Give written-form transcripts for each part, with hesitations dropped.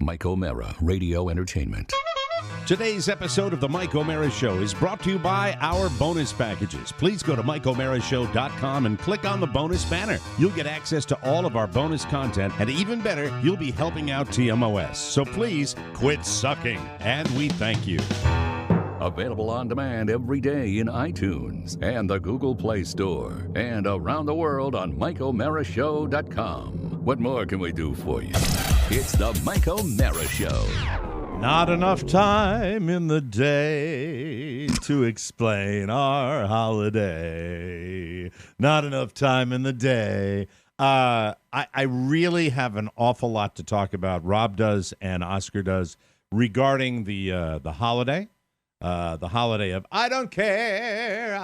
Mike O'Mara, Radio Entertainment. Today's episode of The Mike O'Mara Show is brought to you by our bonus packages. Please go to MikeO'MaraShow.com and click on the bonus banner. You'll get access to all of our bonus content, and even better, you'll be helping out TMOS. So please quit sucking, and we thank you. Available on demand every day in iTunes and the Google Play Store, and around the world on MikeO'MaraShow.com. What more can we do for you? It's the Mike O'Mara Show. Not enough time in the day to explain our holiday. Not enough time in the day. I really have an awful lot to talk about. Robb does and Oscar does regarding the holiday. The holiday of I don't care.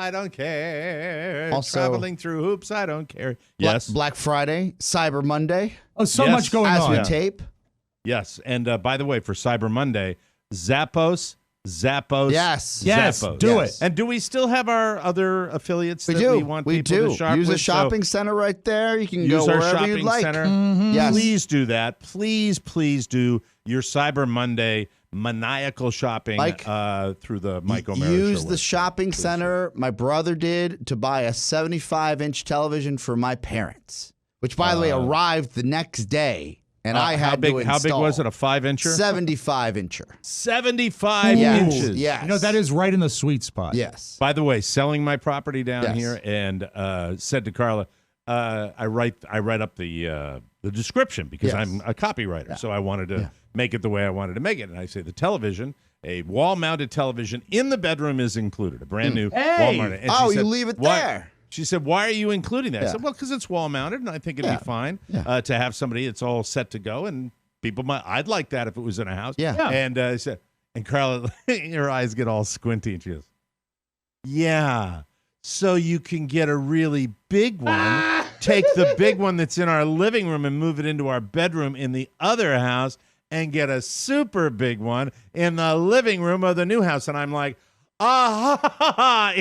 Also, traveling through hoops, I don't care. Yes. Black Friday, Cyber Monday. Oh, so much going as on. we tape. Yes, and by the way, for Cyber Monday, Zappos. Yes, Zappos. Do it. And do we still have our other affiliates we that do. we want we people do. to shop Use with? a shopping center right there. You can Use go our wherever shopping you'd like. center. Yes. Please do that. Please do your Cyber Monday maniacal shopping through the Mike O'Mara Show. Use the shopping center. My brother did to buy a 75-inch television for my parents, which, by the way, arrived the next day. And I had to install. How big was it? A 5-incher? 75-incher. 75 Yes. inches. Yes. You know, that is right in the sweet spot. Yes. By the way, selling my property down Yes. here, and said to Carla, I write up the description because Yes. I'm a copywriter, so I wanted to make it the way I wanted to make it. And I say the television, a wall-mounted television in the bedroom is included, a brand new wall-mounted. And she you said, leave it "Why-" there. She said, "Why are you including that?" I Yeah. said, "Well, because it's wall-mounted, and I think it'd be fine to have somebody that's all set to go, and people might. I'd like that if it was in a house." Yeah. And I said, and Carla, her eyes get all squinty, and she goes, "Yeah, so you can get a really big one, take the big one that's in our living room and move it into our bedroom in the other house, and get a super big one in the living room of the new house." And I'm like,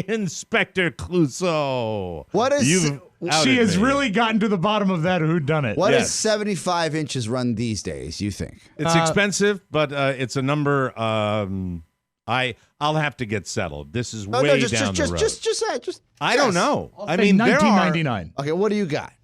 Inspector Clouseau. What is You've outed She has me. really gotten to to the bottom of that whodunit. What Yes. does 75 inches run these days, you think? It's expensive, but it's a number I'll have to get settled. This is way down the road. Just I don't know. I'll I say mean, there are. $19.99. Okay, what do you got?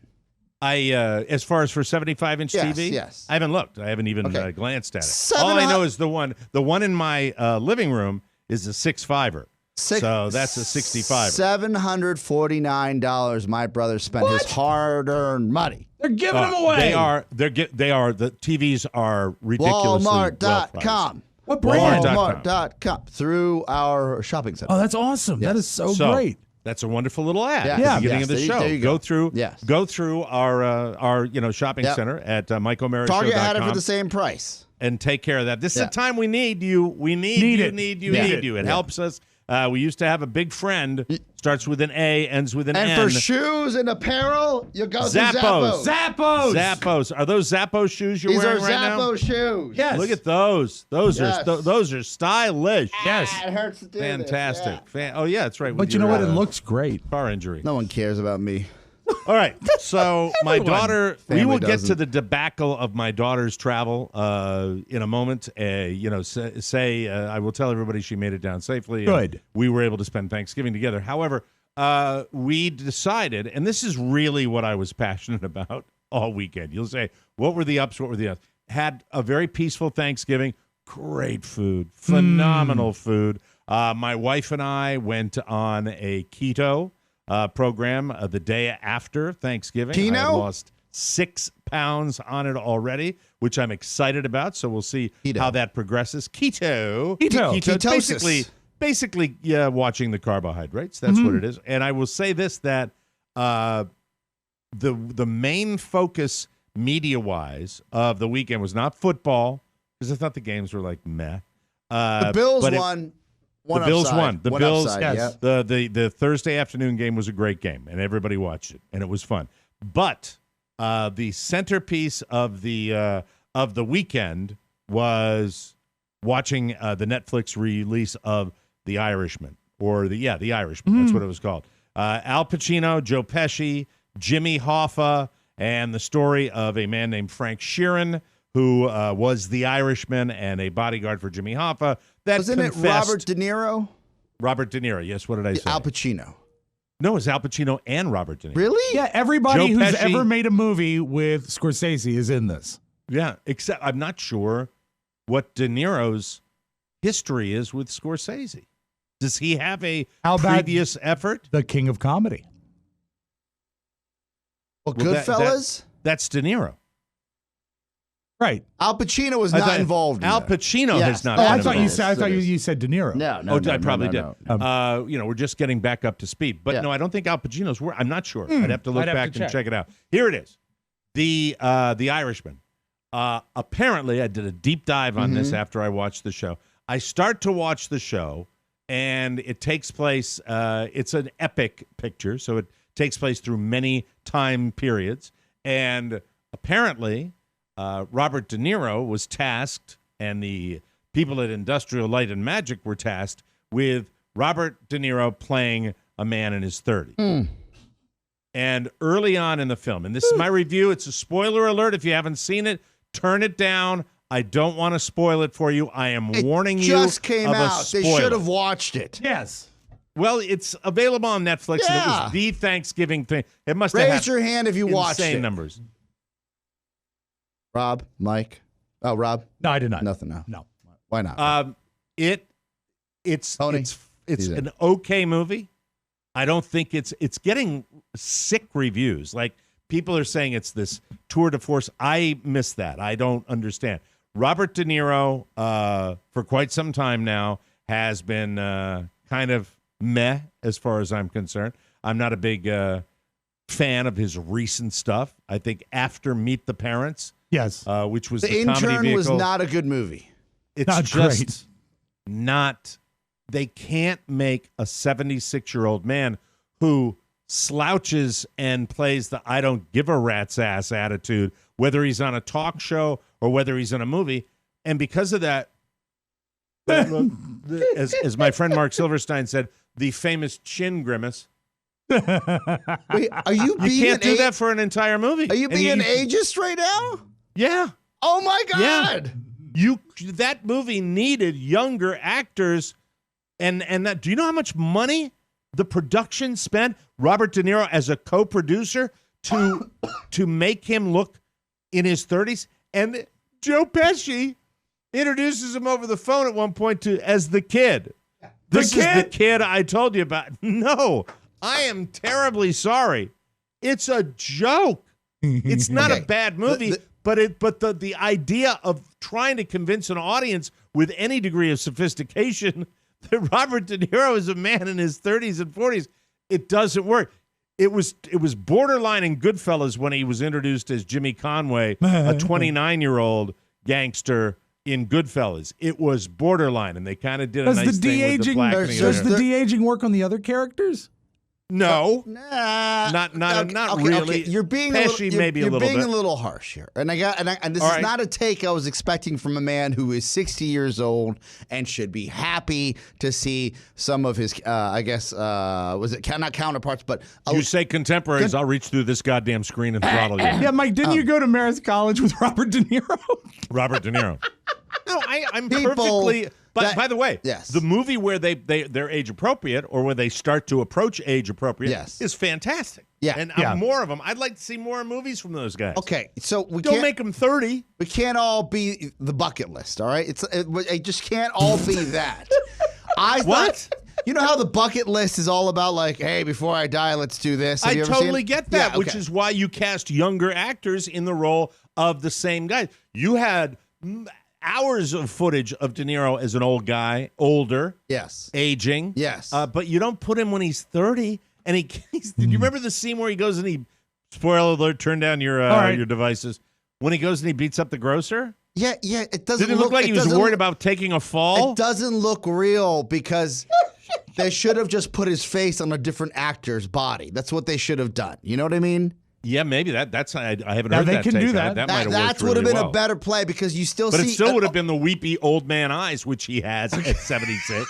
As far as for 75-inch Yes, TV, yes. I haven't looked. I haven't even Okay. glanced at it. 700 All I know is the one in my living room is a 6.5er. So that's a 65er. $749 my brother spent his hard-earned money. They're giving them away. They are. The TVs are ridiculously Walmart.com. What brand? Walmart.com. Through our shopping center. Oh, that's awesome. That is so great. That's a wonderful little ad Yeah. at the Yeah. beginning Yes, of the show. there you go. Go through our shopping center at MikeO'MaraShow.com. Target had it for the same price. And take care of that. This is the time we need you. We need you. It helps us. We used to have a big friend. Starts with an A, ends with an And N. for shoes and apparel, you go to Zappos. Zappos. Zappos. Are those Zappos shoes you're These wearing are right now? Zappos shoes. Yes. Look at those. Those Yes. are stylish. Yes. It hurts to do Fantastic. this. Oh yeah, that's right. But you know what? It looks great. Car injury. No one cares about me. All right. So my daughter, we Family will get to doesn't. the debacle of my daughter's travel in a moment. I will tell everybody she made it down safely. Good. We were able to spend Thanksgiving together. However, we decided, and this is really what I was passionate about all weekend. You'll say, what were the ups? What were the ups? Had a very peaceful Thanksgiving. Great food. Phenomenal food. My wife and I went on a keto program the day after Thanksgiving. Keno? I lost 6 pounds on it already, which I'm excited about. So we'll see how that progresses. Keto. Ketosis. Basically, watching the carbohydrates. That's what it is. And I will say this, that the main focus media-wise of the weekend was not football, because I thought the games were like meh. The Bills won. The Bills won. The One Bills. upside, Yes. yeah. The Thursday afternoon game was a great game, and everybody watched it, and it was fun. But the centerpiece of the weekend was watching the Netflix release of The Irishman, The Irishman. That's what it was called. Al Pacino, Joe Pesci, Jimmy Hoffa, and the story of a man named Frank Sheeran, who was the Irishman and a bodyguard for Jimmy Hoffa. That Wasn't it Robert De Niro? Robert De Niro, yes. What did I say? Al Pacino. No, it's Al Pacino and Robert De Niro. Really? Yeah, everybody Joe who's Pesci. ever made a movie with Scorsese is in this. Yeah, except I'm not sure what De Niro's history is with Scorsese. Does he have a How about previous effort? The king of comedy. Well, Well, Goodfellas? That's De Niro. Right. Al Pacino was I not thought involved in Al that. Pacino Yes. has not Oh, been I thought you involved. said. I thought you said De Niro. No, I probably did. no. We're just getting back up to speed. But Yeah. no, I don't think Al Pacino's. I'm not sure. I'd have to look I'd have back to and check it out. Here it is. The Irishman. Apparently, I did a deep dive on this after I watched the show. I start to watch the show, and it takes place. It's an epic picture, so it takes place through many time periods. And apparently, Robert De Niro was tasked, and the people at Industrial Light and Magic were tasked with Robert De Niro playing a man in his 30s. And early on in the film, and this is my review, it's a spoiler alert. If you haven't seen it, turn it down. I don't want to spoil it for you. I am warning you Just came of a out. They spoiler. should have watched it. Yes. Well, it's available on Netflix, and it Yeah. was the Thanksgiving thing. It must have Raise had your hand if you watched insane it. numbers. Rob, Mike. Oh, Rob. No, I did not. Nothing. No. No. Why not? It's Tony? it's He's in. an okay movie. I don't think it's getting sick reviews. Like, people are saying it's this tour de force. I miss that. I don't understand. Robert De Niro, for quite some time now, has been kind of meh as far as I'm concerned. I'm not a big fan of his recent stuff. I think after Meet the Parents, Yes. which was the the comedy Intern vehicle, was not a good movie. it's Not just great. not. They can't make a 76-year-old man who slouches and plays the I don't give a rat's ass attitude, whether he's on a talk show or whether he's in a movie. And because of that, as my friend Mark Silverstein said, the famous chin grimace. Wait, are you You being can't do that for an entire movie. Are you And being ageist right now? Yeah. Oh my Yeah. God! That movie needed younger actors, and that. Do you know how much money the production spent? Robert De Niro as a co-producer to make him look in his 30s, and Joe Pesci introduces him over the phone at one point as the kid. This is the kid I told you about. No, I am terribly sorry. It's a joke. It's not a bad movie. But the idea of trying to convince an audience with any degree of sophistication that Robert De Niro is a man in his 30s and 40s, it doesn't work. It was borderline in Goodfellas when he was introduced as Jimmy Conway, a 29-year-old gangster in Goodfellas. It was borderline, and they kind of did a Does nice the thing with the de-aging blackening. does of the it. de-aging work on the other characters? No. Nah, Not okay, really. Okay. You're being Pesci maybe a you're little being bit. a little harsh here, and this All is right. not a take I was expecting from a man who is 60 years old and should be happy to see some of his, was it not counterparts, but You say contemporaries, I'll reach through this goddamn screen and throttle you. Yeah, Mike, didn't you go to Marist College with Robert De Niro? Robert De Niro. No, I'm People perfectly. But that- by the way, yes. the movie where they're age appropriate or where they start to approach age appropriate Yes. is fantastic. Yeah. and Yeah. more of them. I'd like to see more movies from those guys. okay, so we Don't can't make them 30. we can't all be the bucket list, all right? It just can't all be that. I What? thought, you know how the bucket list is all about, like, hey, before I die, let's do this. Have I you ever seen totally it? get that, Yeah, which okay. is why you cast younger actors in the role of the same guy. You had hours of footage of De Niro as an old guy, older, Yes. aging. Yes. But you don't put him when he's 30. And did you remember the scene where he goes and spoiler alert, turn down your right. your devices. When he goes and he beats up the grocer? Yeah, it doesn't Did it look like he was doesn't worried look- about taking a fall? It doesn't look real because they should have just put his face on a different actor's body. That's what they should have done. You know what I mean? Yeah, maybe that's I haven't Now heard they that can take. do that. That might have That's worked would have really been well. a better play because you still But see. it still would have been the weepy old man eyes, which he has at 76.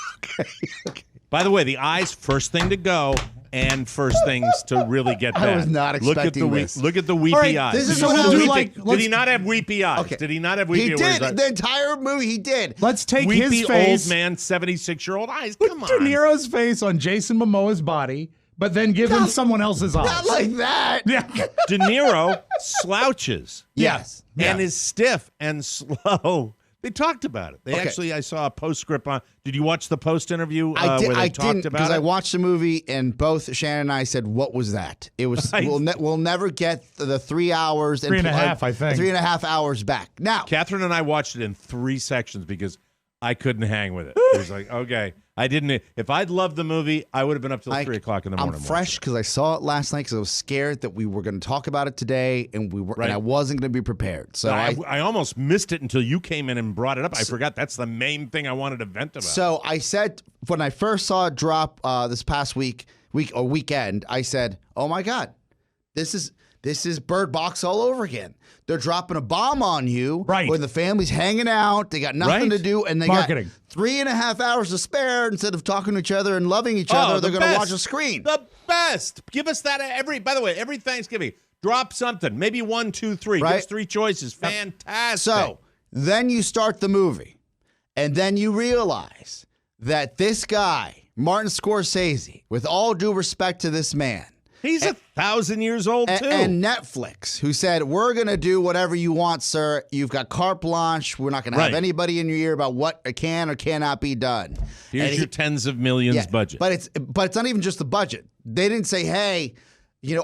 By the way, the eyes, first thing to go. and First Things to really get that. I was not expecting this. Look at the weepy All right, eyes. this is So what we'll I'll do do, like Did he not have weepy eyes? Okay. Did he not have weepy He eyes? did. The entire movie, he did. let's take Weepy his face, old man, 76-year-old eyes. put Come on. De Niro's face on Jason Momoa's body, but then give him someone else's eyes. Not like that. Yeah. De Niro slouches Yes. and is stiff and slow. They talked about it. They Okay. actually, I saw a postscript on. Did you watch the post interview I where they talked didn't about because it? I watched the movie and both Shannon and I said, "What was that?" It was Right. we'll never get the 3 hours and 3.5, I think. 3.5 hours back. Now, Catherine and I watched it in 3 sections because I couldn't hang with it. It was like, okay, I didn't. If I'd loved the movie, I would have been up till 3 o'clock in the morning. I'm fresh because I saw it last night because I was scared that we were going to talk about it today and and I wasn't going to be prepared. So I almost missed it until you came in and brought it up. I forgot that's the main thing I wanted to vent about. So I said when I first saw it drop this past weekend, I said, "Oh my God, this is Bird Box all over again. They're dropping a bomb on you Right. when the family's hanging out. They got nothing Right. to do, and they Marketing. got 3.5 hours to spare. Instead of talking to each other and loving each Oh, other, the they're going to best. watch a screen. The best. Give us that by the way, every Thanksgiving. Drop something. Maybe 1, 2, 3. Give Right. us 3 choices. Fantastic. So then you start the movie, and then you realize that this guy, Martin Scorsese, with all due respect to this man, he's 1,000 years old too. and Netflix, who said, "We're going to do whatever you want, sir. You've got carte blanche. We're not going to have Right. anybody in your ear about what can or cannot be done." Here's And your tens of millions yeah, budget. But it's not even just the budget. They didn't say, "Hey,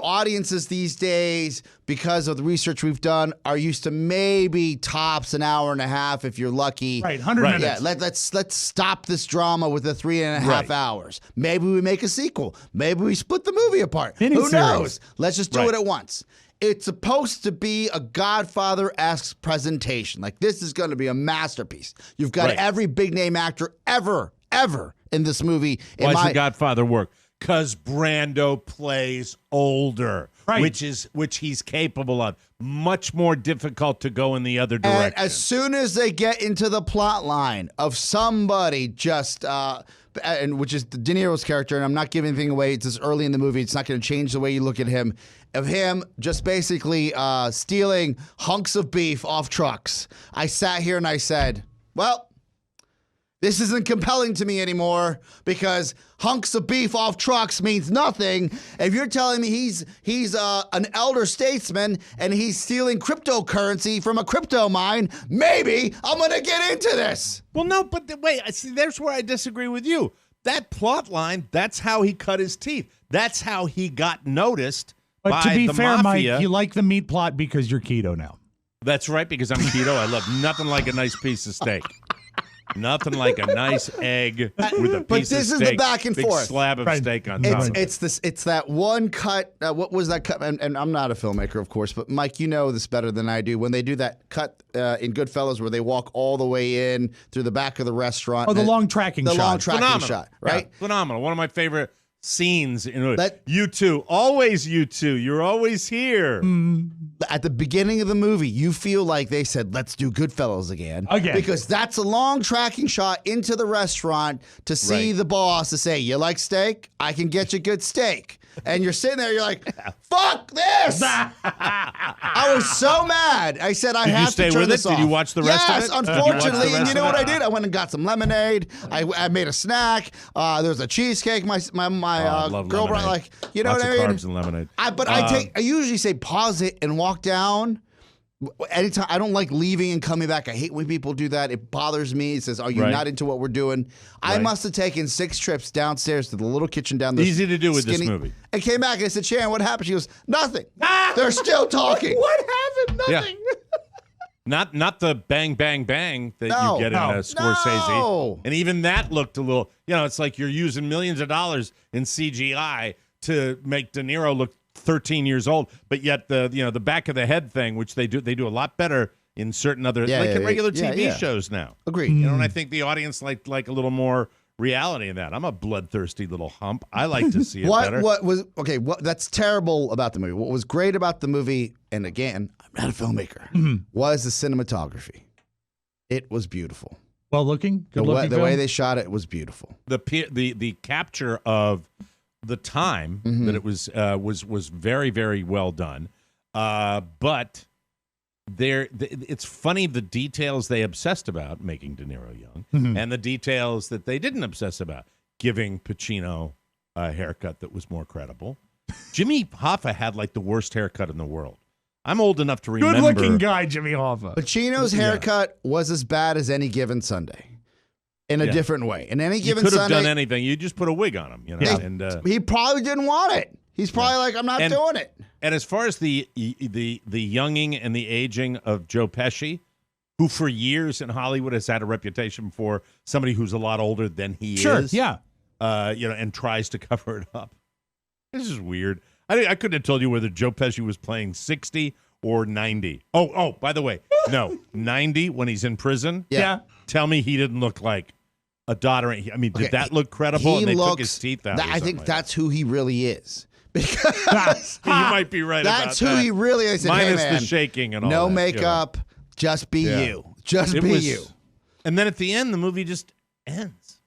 audiences these days, because of the research we've done, are used to maybe tops an hour and a half if you're lucky." Right, 100 Right. Yeah, minutes. let's stop this drama with the 3.5 Right. hours. Maybe we make a sequel. Maybe we split the movie apart. Who Miniseries. knows? Let's just do Right. it at once. It's supposed to be a Godfather-esque presentation. Like, this is going to be a masterpiece. You've got Right. every big-name actor ever in this movie. Why does The Godfather work? Because Brando plays older, Right. which he's capable of. Much more difficult to go in the other And direction. as soon as they get into the plot line of somebody just, and which is De Niro's character, and I'm not giving anything away, it's this early in the movie, it's not going to change the way you look at him, of him just basically stealing hunks of beef off trucks. I sat here and I said, well, this isn't compelling to me anymore because hunks of beef off trucks means nothing. If you're telling me he's an elder statesman and he's stealing cryptocurrency from a crypto mine, maybe I'm going to get into this. Well, no, but wait, see, there's where I disagree with you. That plot line, that's how he cut his teeth. That's how he got noticed But by to be the fair, mafia. Mike, you like the meat plot because you're keto now. That's right, because I'm keto. I love nothing like a nice piece of steak. Nothing like a nice egg with a piece But of this is steak. the back and big forth. slab of Right. steak on top. of it. It's that one cut. What was that cut? And I'm not a filmmaker, of course, but Mike, you know this better than I do. When they do that cut in Goodfellas, where they walk all the way in through the back of the restaurant. Oh, the and long tracking the shot. long tracking Phenomenal. shot, right? Yeah, phenomenal. One of my favorite scenes. That- You two, always you two. You're always here. At the beginning of the movie, you feel like they said, "Let's do Goodfellas again." Again. Because that's a long tracking shot into the restaurant to see Right. the boss to say, "You like steak? I can get you good steak." And you're sitting there, you're like, "Fuck this!" I was so mad. I said, "I Did you have stay to turn with it? this Did off." you watch the rest of Yes, it? Did you watch the unfortunately. And rest you know of what it? I did? I went and got some lemonade. I made a snack. There was a cheesecake. My I love girl brought, lemonade. like, you know Lots what of I mean? carbs and lemonade. I usually say pause it and walk down. Anytime, I don't like leaving and coming back. I hate when people do that. It bothers me. It says, "Are you Right. not into what we're doing?" I Right. must have taken 6 trips downstairs to the little kitchen down there. Easy to do with this movie. I came back and I said, "Sharon, what happened?" She goes, "Nothing." They're still talking. What happened? Yeah. Nothing. Not the bang, bang, bang that No. you get in No. Scorsese. No. And even that looked a little, it's like you're using millions of dollars in CGI to make De Niro look 13 years old, but yet the back of the head thing, which they do a lot better in certain other in regular TV shows now. Agreed. And I think the audience like a little more reality in that. I'm a bloodthirsty little hump. I like to see it better. What that's terrible about the movie. What was great about the movie, and again, I'm not a filmmaker, was the cinematography. It was beautiful. Well looking, good looking. The way they shot it was beautiful. The capture of the time that it was very, very well done. But it's funny the details they obsessed about making De Niro young, and the details that they didn't obsess about, giving Pacino a haircut that was more credible. Jimmy Hoffa had like the worst haircut in the world. I'm old enough to remember. Good-looking guy, Jimmy Hoffa. Pacino's haircut was as bad as Any Given Sunday, in a different way. In Any Given Sunday, you could have done anything. You just put a wig on him, you know. Yeah. And he probably didn't want it. He's probably like, I'm not doing it. And as far as the younging and the aging of Joe Pesci, who for years in Hollywood has had a reputation for somebody who's a lot older than he is, and tries to cover it up. This is weird. I couldn't have told you whether Joe Pesci was playing 60 or 90. Oh, by the way, no, 90 when he's in prison. Yeah. Tell me he didn't look like a daughter. I mean, did that look credible? And they took his teeth out. I think that's who he really is. Because you might be right about that. That's who he really is. Minus hey, man, the shaking and all no that. makeup, just be you. Just be you. And then at the end, the movie just ends.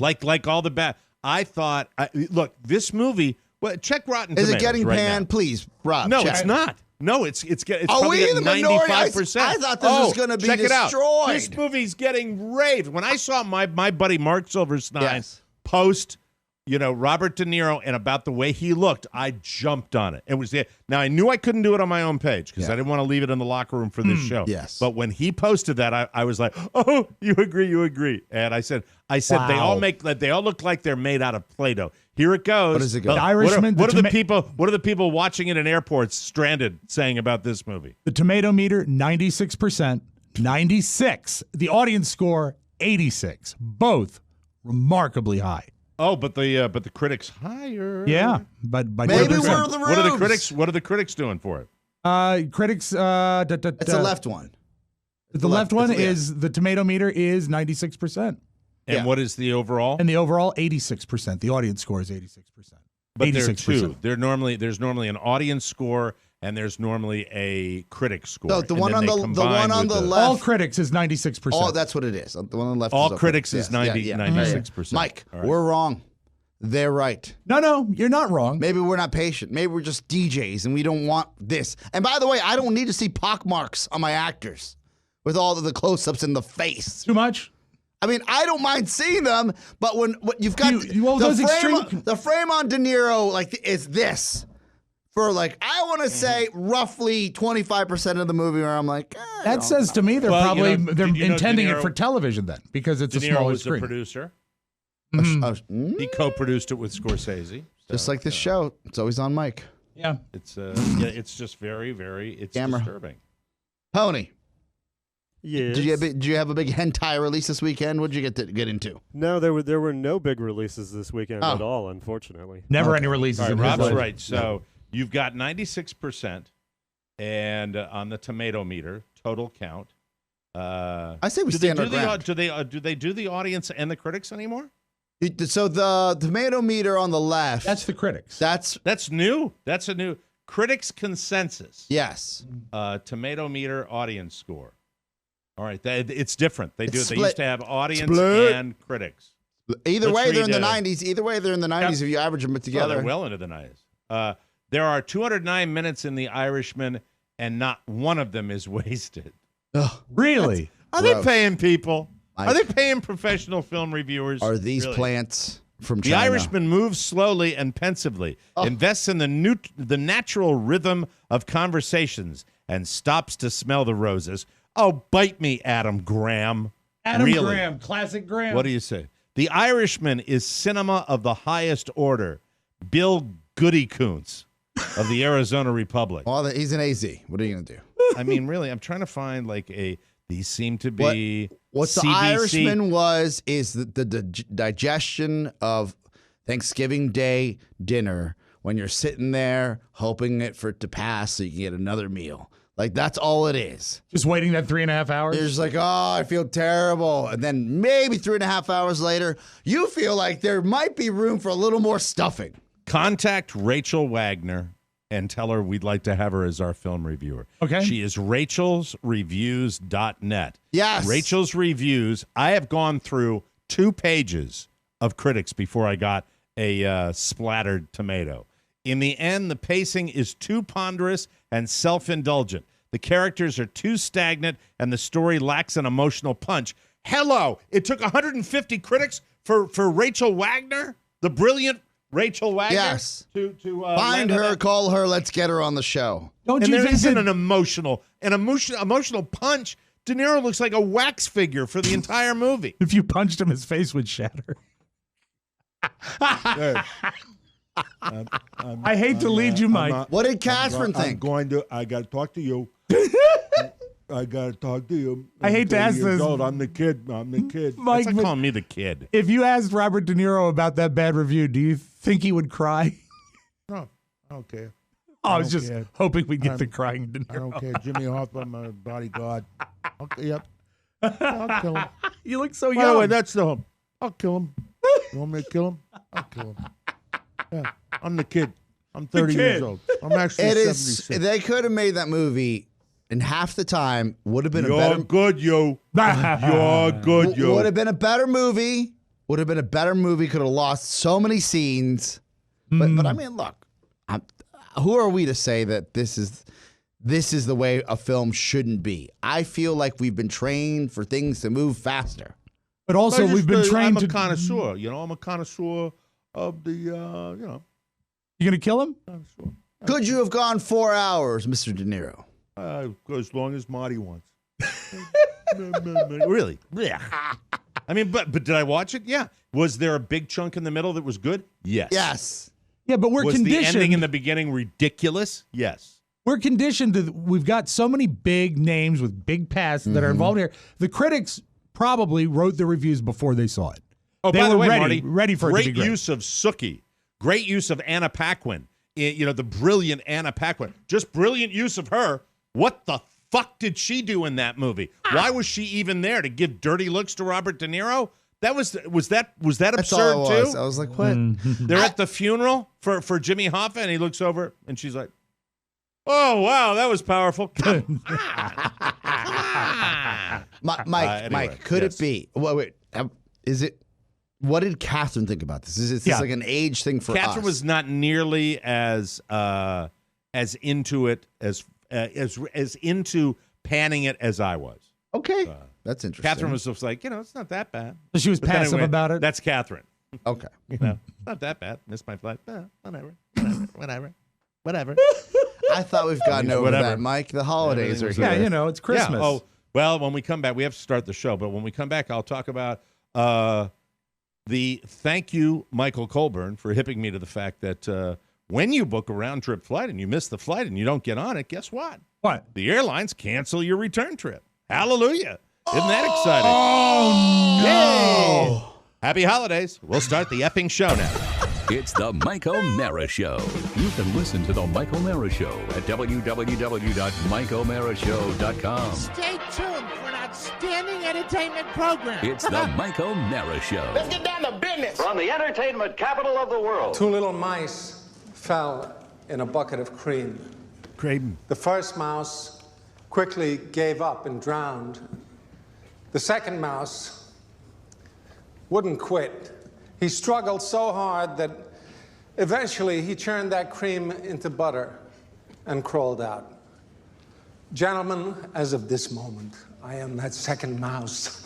Like all the bad. I thought, look, this movie. Well, check Rotten Tomatoes. Is it getting right panned? now. Please, Rob. No, check. it's not. No, it's Are we probably at in the minority? 95%. I thought this was going to be check destroyed. It out. This movie's getting raved. When I saw my buddy Mark Silverstein post, Robert De Niro and about the way he looked, I jumped on it. It was now I knew I couldn't do it on my own page because I didn't want to leave it in the locker room for this show. Yes. But when he posted that, I was like, "Oh, you agree." And I said, Wow. they all look like they're made out of Play-Doh. Here it goes. What does it go? The Irishman. What are the people watching it in airports stranded saying about this movie? The tomato meter 96%, 96. The audience score 86. Both remarkably high. Oh, but the critics higher. Yeah, but by Maybe 2%. we're the rubes. What are the critics doing for it? Critics. It's the left one. The left one is the tomato meter is 96%. And what is the overall? And the overall 86%. The audience score is 86%. But there are two. There's normally an audience score and there's normally a critic score. No, the one on the left. All critics is 96%. Oh, that's what it is. The one on the left. All is critics is 96%. Mike, we're wrong. They're right. No, you're not wrong. Maybe we're not patient. Maybe we're just DJs and we don't want this. And by the way, I don't need to see pockmarks on my actors with all of the close-ups in the face. Too much? I mean, I don't mind seeing them, but when you've got the frame on De Niro is this. For I want to say roughly 25% of the movie where I'm like, that says to me they're intending it for television then because it's a smaller screen. De Niro was the producer. Mm-hmm. He co-produced it with Scorsese. Just like this show, it's always on Mike. Yeah, it's just very, very disturbing. Pony. Yes. Did you have a big hentai release this weekend? What did you get into? No, there were no big releases this weekend at all, unfortunately. Never any releases. All right, Rob's right. So you've got 96% and on the tomato meter total count. I say we stand our ground. Do they do the audience and the critics anymore? So the tomato meter on the left. That's the critics. That's new. That's a new critics consensus. Yes. Tomato meter audience score. All right, it's different. They used to have audience and critics. Either way, they're in the 90s. Either way, they're in the 90s if you average them together. They're well into the 90s. There are 209 minutes in The Irishman, and not one of them is wasted. Ugh. Really? Are they paying people? Are they paying professional film reviewers? Are these plants from China? The Irishman moves slowly and pensively, invests in the natural rhythm of conversations, and stops to smell the roses. Oh, bite me, Adam Graham. Graham, classic Graham. What do you say? The Irishman is cinema of the highest order. Bill Goody-Koontz of the Arizona Republic. Well, he's an AZ. What are you going to do? I mean, really, I'm trying to find these seem to be what the Irishman is the digestion of Thanksgiving Day dinner when you're sitting there hoping for it to pass so you can get another meal. That's all it is. Just waiting that 3.5 hours? You're just I feel terrible. And then maybe 3.5 hours later, you feel like there might be room for a little more stuffing. Contact Rachel Wagner and tell her we'd like to have her as our film reviewer. Okay. She is rachelsreviews.net. Yes. Rachel's Reviews. I have gone through 2 pages of critics before I got a splattered tomato. In the end, the pacing is too ponderous and self-indulgent. The characters are too stagnant, and the story lacks an emotional punch. Hello! It took 150 critics for Rachel Wagner, the brilliant Rachel Wagner. Yes. To Find her, call her, let's get her on the show. Don't and you there think isn't that- an emotional punch. De Niro looks like a wax figure for the entire movie. if you punched him, his face would shatter? I hate to lead you, Mike. What did Catherine think? I got to talk to you. I got to talk to you. I hate to I'm ask 30 years this. old. I'm the kid. Mike, That's like but calling me the kid. if you asked Robert De Niro about that bad review, do you think he would cry? No, I don't care. Oh, I was don't just care. hoping we'd get I'm- the crying De I don't Niro. care. Jimmy Hoffa, my bodyguard. Yep. I'll kill him. You look so By the way, young. that's the home. I'll kill him. You want me to kill him? I'll kill him. Yeah, I'm the kid. I'm 30 years kid. old. I'm actually It is. 76. They could have made that movie in half the time. Would have been a You're better. good, you. You're good, you. Would have been a better movie. Would have been a better movie. Could have lost so many scenes. But I mean, look. Who are we to say that this is the way a film shouldn't be? I feel like we've been trained for things to move faster. But also, I'm we've been trained I'm to. a connoisseur. You know, I'm a connoisseur of the, you know, You gonna kill him? connoisseur. Could you have gone 4 hours, Mr. De Niro? As long as Marty wants. Really? Yeah. I mean, but did I watch it? Yeah. Was there a big chunk in the middle that was good? Yes. Yes. Yeah, but we're Was the conditioned. ending in the beginning ridiculous? Yes. We're conditioned to. We've got so many big names with big pasts that are involved here. The critics probably wrote the reviews before they saw it. Oh, They by the were way, ready- Marty, ready for it to great be great. use of Sookie. Great use of Anna Paquin. You know, the brilliant Anna Paquin. Just brilliant use of her. What the fuck did she do in that movie? Why was she even there? To give dirty looks to Robert De Niro? That was that That's absurd all it was. too? I was like, what? They're at the funeral for Jimmy Hoffa, and he looks over, and she's like, "Oh wow, that was powerful." Come on. Mike, Anyway, Mike, could yes. it be? Wait, is it? What did Catherine think about this? Is this Yeah. like an age thing for Catherine us? was not nearly as into it as into panning it as I was. Okay. That's interesting. Catherine was just like, it's not that bad. So she was But then passive anyway, about it. That's Catherine. Okay. It's not that bad. Missed my flight. Whatever. I thought we've gotten over Whatever. that, Mike. The holidays are Everything here. was it's Christmas. Yeah. Oh, well, when we come back, we have to start the show. But when we come back, I'll talk about the thank you, Michael Colburn, for hipping me to the fact that when you book a round trip flight and you miss the flight and you don't get on it, guess what? What? The airlines cancel your return trip. Hallelujah. Isn't that exciting? Oh Yay! Happy holidays. We'll start the effing show now. It's the Mike O'Mara Show. You can listen to the Mike O'Mara Show at www.mikeomarashow.com. Stay tuned for an outstanding entertainment program. It's the Mike O'Mara Show. Let's get down to business. From the entertainment capital of the world. Two little mice fell in a bucket of cream. Craven. The first mouse quickly gave up and drowned. The second mouse wouldn't quit. He struggled so hard that eventually he churned that cream into butter and crawled out. Gentlemen, as of this moment, I am that second mouse.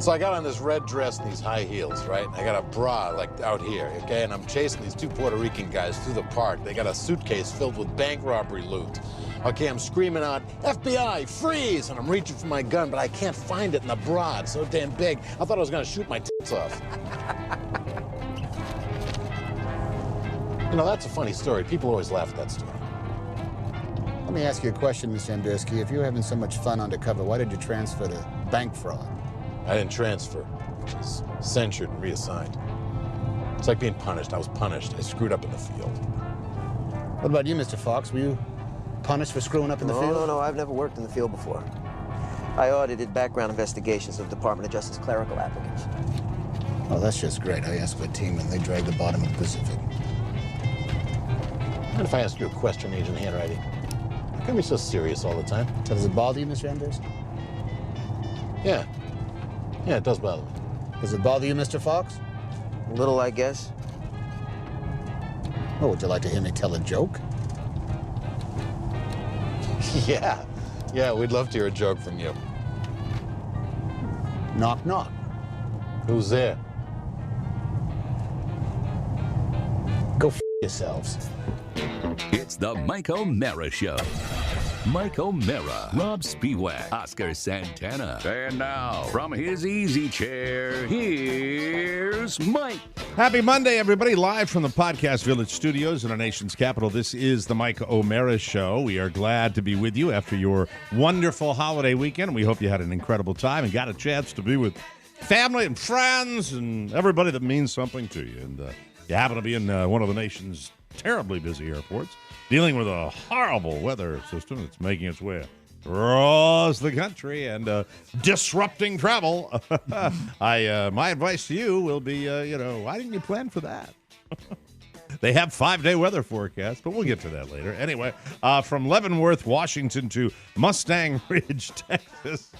So I got on this red dress and these high heels, right? I got a bra, like, out here, okay? And I'm chasing these two Puerto Rican guys through the park. They got a suitcase filled with bank robbery loot. Okay, I'm screaming out, FBI, freeze! And I'm reaching for my gun, but I can't find it in the bra. It's so damn big. I thought I was gonna shoot my tits off. You know, that's a funny story. People always laugh at that story. Let me ask you a question, Mr. Embersky. If you were having so much fun undercover, why did you transfer to bank fraud? I didn't transfer. I was censured and reassigned. It's like being punished. I was punished. I screwed up in the field. What about you, Mr. Fox? Were you punished for screwing up in the field? No, I've never worked in the field before. I audited background investigations of Department of Justice clerical applicants. Oh, that's just great. I asked for a team and they dragged the bottom of the Pacific. What if I ask you a question, Agent Handwriting? How come you're so serious all the time? So does it bother you, Mr. Embersky? Yeah. Yeah, it does bother me. Does it bother you, Mr. Fox? A little, I guess. Oh, would you like to hear me tell a joke? Yeah. Yeah, we'd love to hear a joke from you. Knock, knock. Who's there? Go yourselves. It's the Mike O'Mara Show. Mike O'Mara, Robb Spiewak, Oscar Santana. And now, from his easy chair, here's Mike. Happy Monday, everybody. Live from the Podcast Village studios in our nation's capital, this is the Mike O'Mara Show. We are glad to be with you after your wonderful holiday weekend. We hope you had an incredible time and got a chance to be with family and friends and everybody that means something to you. And you happen to be in one of the nation's terribly busy airports, dealing with a horrible weather system that's making its way across the country and disrupting travel. My advice to you will be, why didn't you plan for that? They have 5-day weather forecast, but we'll get to that later. Anyway, from Leavenworth, Washington to Mustang Ridge, Texas,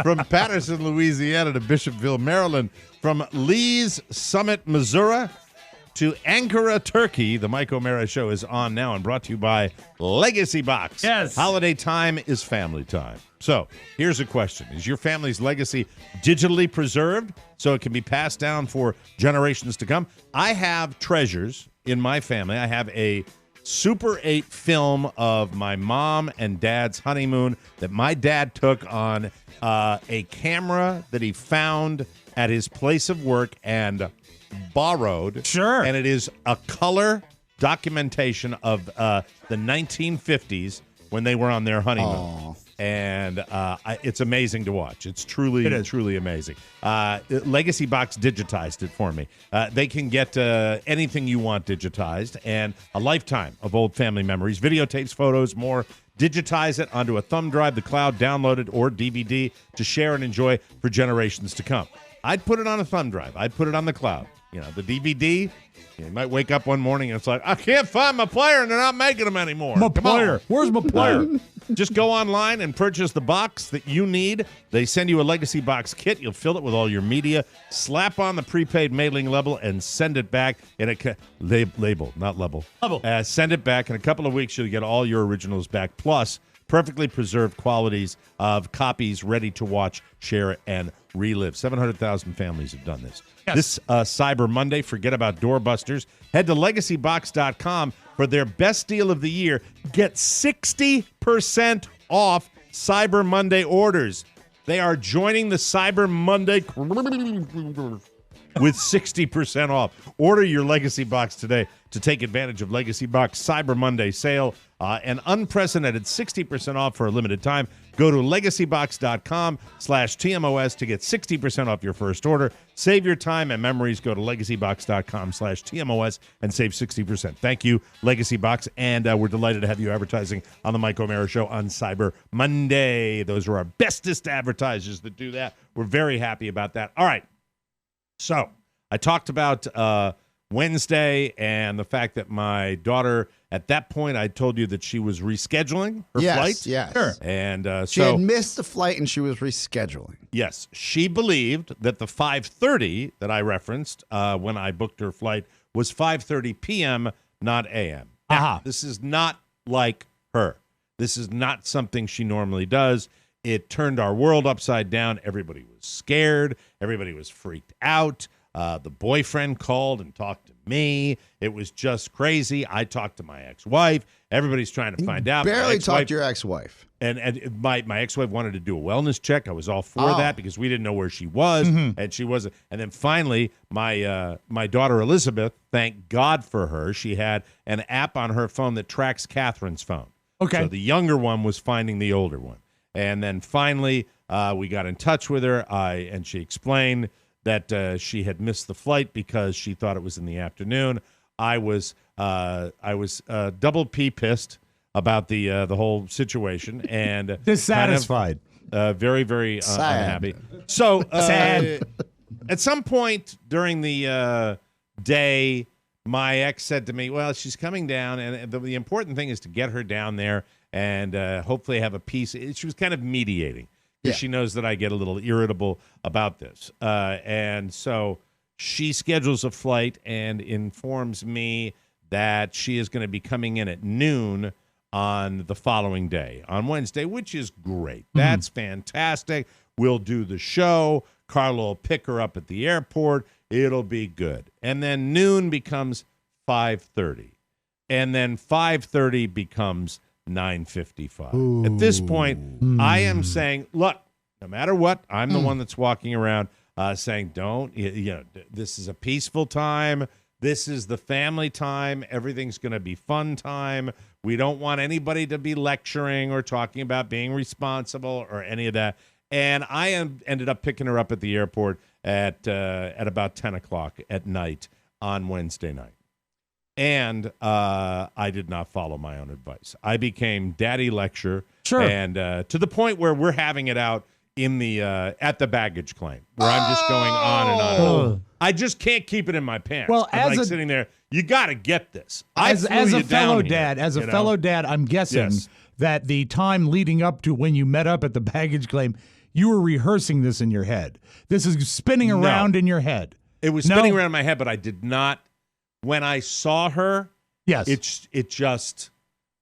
from Patterson, Louisiana to Bishopville, Maryland, from Lee's Summit, Missouri, to Ankara, Turkey. The Mike O'Mara Show is on now and brought to you by Legacy Box. Yes. Holiday time is family time. So here's a question. Is your family's legacy digitally preserved so it can be passed down for generations to come? I have treasures in my family. I have a Super 8 film of my mom and dad's honeymoon that my dad took on a camera that he found at his place of work and borrowed. Sure. And it is a color documentation of the 1950s when they were on their honeymoon. Aww. And it's amazing to watch. It's truly amazing. Legacy Box digitized it for me. They can get anything you want digitized and a lifetime of old family memories, videotapes, photos, more. Digitize it onto a thumb drive, the cloud, download it, or DVD to share and enjoy for generations to come. I'd put it on a thumb drive. I'd put it on the cloud. You know, the DVD, you might wake up one morning and it's like, I can't find my player and they're not making them anymore. My player. Where's my player? Just go online and purchase the box that you need. They send you a Legacy Box kit. You'll fill it with all your media, slap on the prepaid mailing label, and send it back in a label, not level. Send it back. In a couple of weeks, you'll get all your originals back, plus perfectly preserved qualities of copies ready to watch, share, and relive. 700,000 families have done this. Yes. This Cyber Monday, forget about doorbusters. Head to legacybox.com for their best deal of the year. Get 60% off Cyber Monday orders. They are joining the Cyber Monday with 60% off. Order your Legacy Box today to take advantage of Legacy Box Cyber Monday sale. An unprecedented 60% off for a limited time. Go to legacybox.com/TMOS to get 60% off your first order. Save your time and memories. Go to legacybox.com/TMOS and save 60%. Thank you, Legacy Box. And we're delighted to have you advertising on the Mike O'Mara Show on Cyber Monday. Those are our bestest advertisers that do that. We're very happy about that. All right. So I talked about Wednesday and the fact that my daughter, at that point, I told you that she was rescheduling her flight. Yes. Sure. And she had missed the flight and she was rescheduling. Yes. She believed that the 5:30 that I referenced when I booked her flight was 5:30 p.m., not a.m. Now, this is not like her. This is not something she normally does. It turned our world upside down. Everybody was scared. Everybody was freaked out. The boyfriend called and talked to me. It was just crazy. I talked to my ex-wife. Everybody's trying to find out. Barely talked to your ex-wife. And my ex-wife wanted to do a wellness check. I was all for that because we didn't know where she was, and she wasn't. And then finally, my daughter Elizabeth, thank God for her, she had an app on her phone that tracks Catherine's phone. Okay. So the younger one was finding the older one. And then finally, we got in touch with her, and she explained that she had missed the flight because she thought it was in the afternoon. I was double P pissed about the whole situation and dissatisfied, kind of, very very unhappy. So at some point during the day, my ex said to me, "Well, she's coming down, and the important thing is to get her down there and hopefully have a peace." She was kind of mediating because she knows that I get a little irritable about this. And so she schedules a flight and informs me that she is going to be coming in at noon on the following day, on Wednesday, which is great. That's fantastic. We'll do the show. Carla will pick her up at the airport. It'll be good. And then noon becomes 5:30. And then 5:30 becomes 9:55. At this point, I am saying, look, no matter what, I'm the one that's walking around saying, don't, this is a peaceful time. This is the family time. Everything's going to be fun time. We don't want anybody to be lecturing or talking about being responsible or any of that. And I ended up picking her up at the airport at about 10 o'clock at night on Wednesday night. And I did not follow my own advice. I became daddy lecture. Sure. And to the point where we're having it out in the at the baggage claim, where I'm just going on and on. And on. I just can't keep it in my pants. Well, I'm like sitting there, you got to get this. As a fellow dad, I'm guessing that the time leading up to when you met up at the baggage claim, you were rehearsing this in your head. This is spinning around in your head. It was spinning around in my head, but I did not. When I saw her, it just,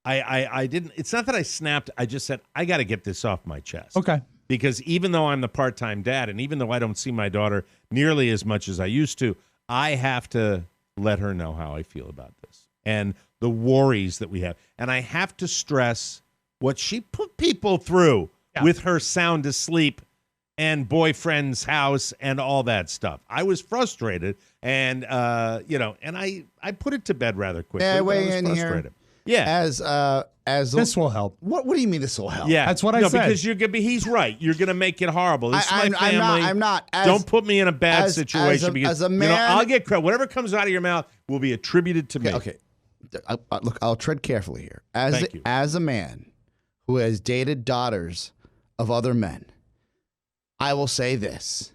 I didn't. It's not that I snapped. I just said, I got to get this off my chest. Okay. Because even though I'm the part-time dad, and even though I don't see my daughter nearly as much as I used to, I have to let her know how I feel about this and the worries that we have. And I have to stress what she put people through with her sound asleep and boyfriend's house and all that stuff. I was frustrated, and and I put it to bed rather quickly. May I weigh was in frustrated. here? Yeah. As this will help. What do you mean this will help? Yeah, that's what I said. Because you're gonna be. He's right. You're gonna make it horrible. This is my family. I'm not. Don't put me in a bad situation because as a man, I'll get credit. Whatever comes out of your mouth will be attributed to me. Okay. Look, I'll tread carefully here. Thank you. As a man who has dated daughters of other men, I will say this.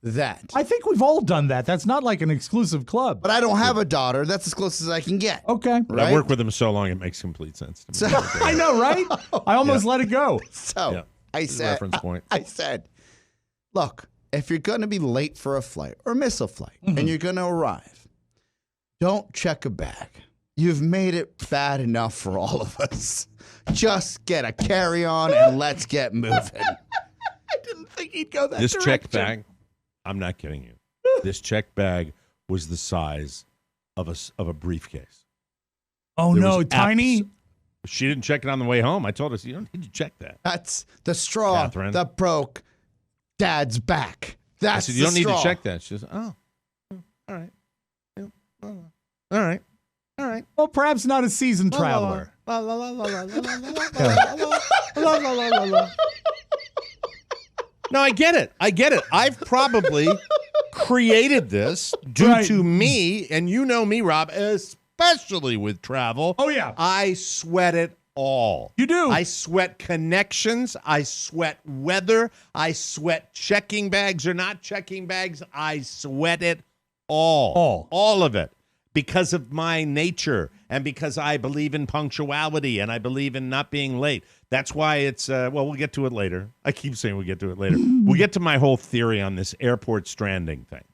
That I think we've all done that. That's not like an exclusive club. But I don't have a daughter. That's as close as I can get. Okay. Right? I've worked with him so long, it makes complete sense to me. I know, right? I almost let it go. So I said, reference point. I said, look, if you're going to be late for a flight or miss a flight and you're going to arrive, don't check a bag. You've made it bad enough for all of us. Just get a carry-on and let's get moving. I didn't think he'd go that This direction. check bag, I'm not kidding you. This check bag was the size of a briefcase. Oh, There no, was tiny? She didn't check it on the way home. I told her, you don't need to check that. That's the straw Catherine. that broke Dad's back. That's I said, you don't the need to straw. check that. She says, all right. Yeah, all right. All right. Well, perhaps not a seasoned traveler. No, I get it. I've probably created this due to me, and you know me, Rob, especially with travel. Oh, yeah. I sweat it all. You do. I sweat connections. I sweat weather. I sweat checking bags or not checking bags. I sweat it all. All of it. Because of my nature and because I believe in punctuality and I believe in not being late. That's why it's, we'll get to it later. I keep saying we'll get to it later. We'll get to my whole theory on this airport stranding thing.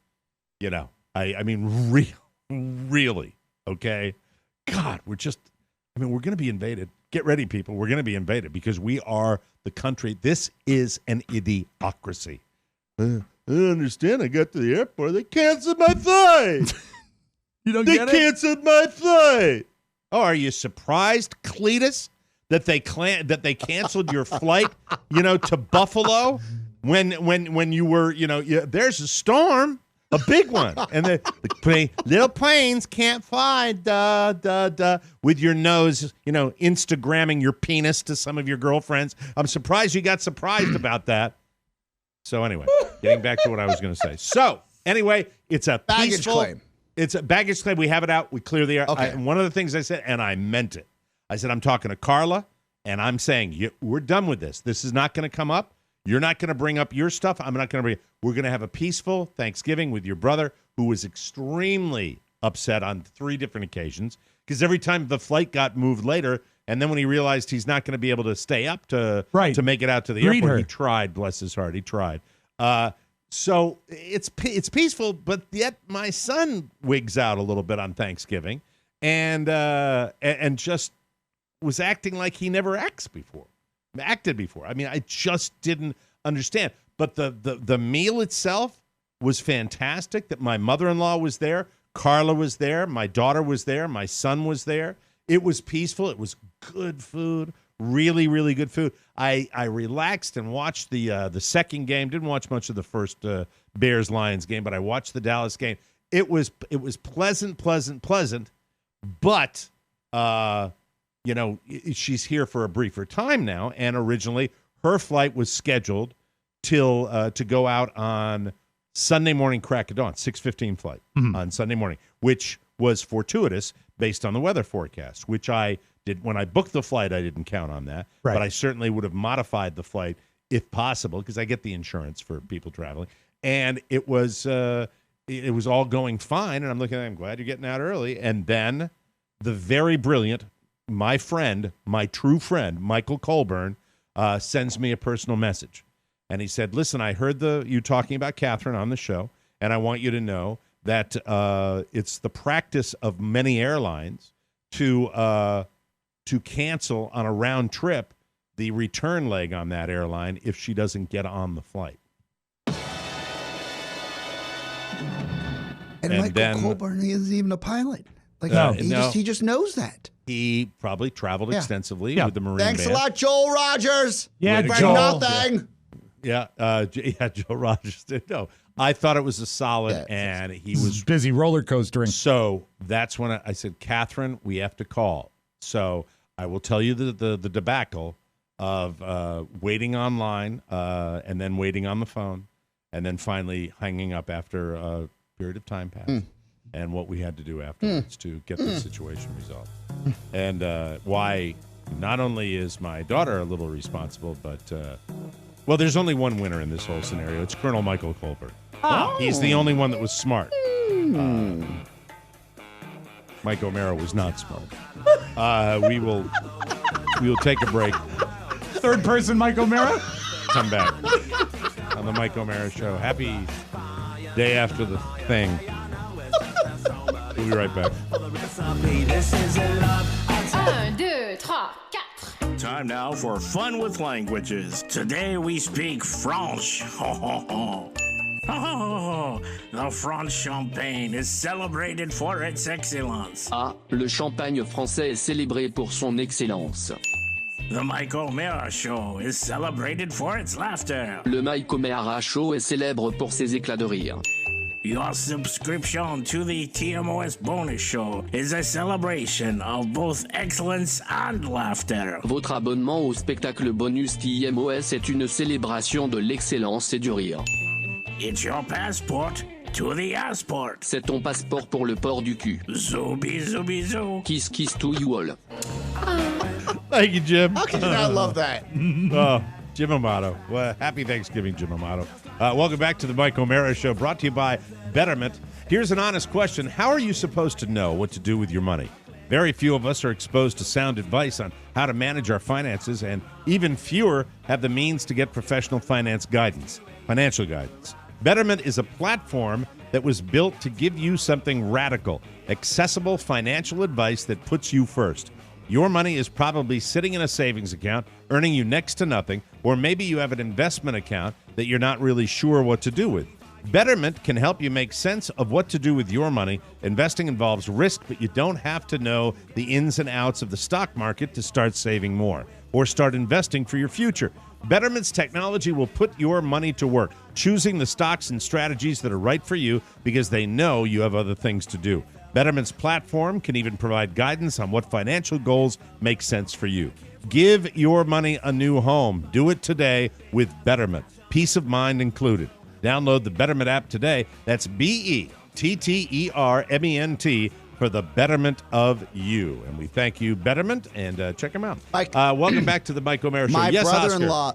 You know, I mean, really, okay? God, we're going to be invaded. Get ready, people. We're going to be invaded because we are the country. This is an idiocracy. I don't understand. I got to the airport. They canceled my flight. You don't They get it? canceled my flight. Oh, are you surprised, Cletus, that they canceled your flight, to Buffalo when you were, there's a storm, a big one, and the little planes can't fly, with your nose, Instagramming your penis to some of your girlfriends. I'm surprised you got surprised about that. So anyway, getting back to what I was going to say. So anyway, it's a Baggage peaceful claim. It's a baggage claim. We have it out. We clear the air. Okay. And one of the things I said, and I meant it, I said, I'm talking to Carla, and I'm saying, we're done with this. This is not going to come up. You're not going to bring up your stuff. I'm not going to we're going to have a peaceful Thanksgiving with your brother, who was extremely upset on 3 different occasions, because every time the flight got moved later, And then when he realized he's not going to be able to stay up to make it out to the airport, he tried. Bless his heart, he tried. So it's peaceful, but yet my son wigs out a little bit on Thanksgiving, and just was acting like he never acted before. I mean, I just didn't understand. But the meal itself was fantastic. That my mother-in-law was there, Carla was there, my daughter was there, my son was there. It was peaceful. It was good food. Really, really good food. I relaxed and watched the second game. Didn't watch much of the first Bears-Lions game, but I watched the Dallas game. It was pleasant. But she's here for a briefer time now, and originally her flight was scheduled to go out on Sunday morning crack of dawn, 6:15 flight on Sunday morning, which was fortuitous based on the weather forecast, which I did when I booked the flight. I didn't count on that, but I certainly would have modified the flight if possible because I get the insurance for people traveling, and it was all going fine. And I'm looking at it, I'm glad you're getting out early. And then the very brilliant, my true friend, Michael Colburn, sends me a personal message. And he said, listen, I heard you talking about Catherine on the show, and I want you to know that it's the practice of many airlines to cancel on a round trip the return leg on that airline if she doesn't get on the flight. And Michael Colburn isn't even a pilot. He just knows that. He probably traveled extensively with the Marine Thanks Band. a lot, Joel Rogers. Yeah, for Joel. nothing. Joe Rogers did. No, I thought it was a solid, and he was busy roller coastering. So that's when I said, Catherine, we have to call. So I will tell you the debacle of waiting online and then waiting on the phone and then finally hanging up after a period of time passed and what we had to do afterwards to get the situation resolved. And why not only is my daughter a little responsible, but there's only one winner in this whole scenario. It's Colonel Michael Colbert. He's the only one that was smart. Mike O'Mara was not smart. We will take a break. Third person, Mike O'Mara. Come back on the Mike O'Mara Show. Happy day after the thing. We'll be right back. 1, 2, 3, 4. Time now for Fun with Languages. Today we speak French. The French champagne is celebrated for its excellence. Le champagne français est célébré pour son excellence. The Mike O'Mara Show is celebrated for its laughter. Le Mike O'Mara Show est célèbre pour ses éclats de rire. Your subscription to the TMOS Bonus Show is a celebration of both excellence and laughter. Votre abonnement au spectacle bonus TMOS est une célébration de l'excellence et du rire. It's your passport to the airport. C'est ton passeport pour le port du cul. Zooby, zooby, zoo. Kiss, kiss to you all. Thank you, Jim. How can you not love that? Jim Amato. Well, happy Thanksgiving, Jim Amato. Welcome back to the Mike O'Mara Show, brought to you by Betterment. Here's an honest question. How are you supposed to know what to do with your money? Very few of us are exposed to sound advice on how to manage our finances, and even fewer have the means to get professional financial guidance. Betterment is a platform that was built to give you something radical, accessible financial advice that puts you first. Your money is probably sitting in a savings account, earning you next to nothing, or maybe you have an investment account that you're not really sure what to do with. Betterment can help you make sense of what to do with your money. Investing involves risk, but you don't have to know the ins and outs of the stock market to start saving more or start investing for your future. Betterment's technology will put your money to work, choosing the stocks and strategies that are right for you because they know you have other things to do. Betterment's platform can even provide guidance on what financial goals make sense for you. Give your money a new home. Do it today with Betterment. Peace of mind included. Download the Betterment app today. That's BETTERMENT for the betterment of you. And we thank you, Betterment, and check them out. Mike, welcome back to the Mike O'Mara Show. My Yes, brother-in-law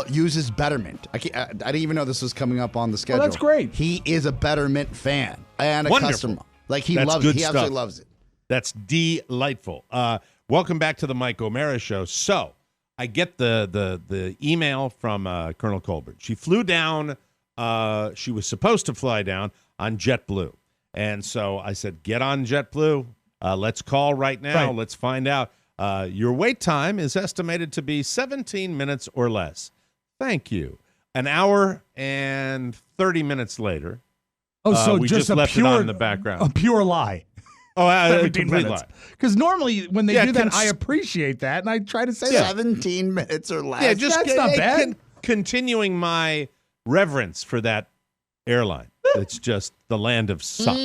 uses Betterment. I didn't even know this was coming up on the schedule. Well, that's great. He is a Betterment fan and a Wonderful. customer. Like, he That's loves good it. He stuff. absolutely loves it. That's delightful. welcome back to the Mike O'Mara Show. So I get the email from Colonel Colbert. She flew down. She was supposed to fly down on JetBlue. And so I said, get on JetBlue. Let's call right now. Right. Let's find out. Your wait time is estimated to be 17 minutes or less. Thank you. An hour and 30 minutes later. Oh, so we just a left pure, it on in the background. A pure lie. Oh, 17 complete minutes. lie. Because normally when they Yeah, do that, I appreciate that, and I try to say 17 minutes or less. Yeah, just That's not bad. Continuing my reverence for that airline. It's just the land of suck.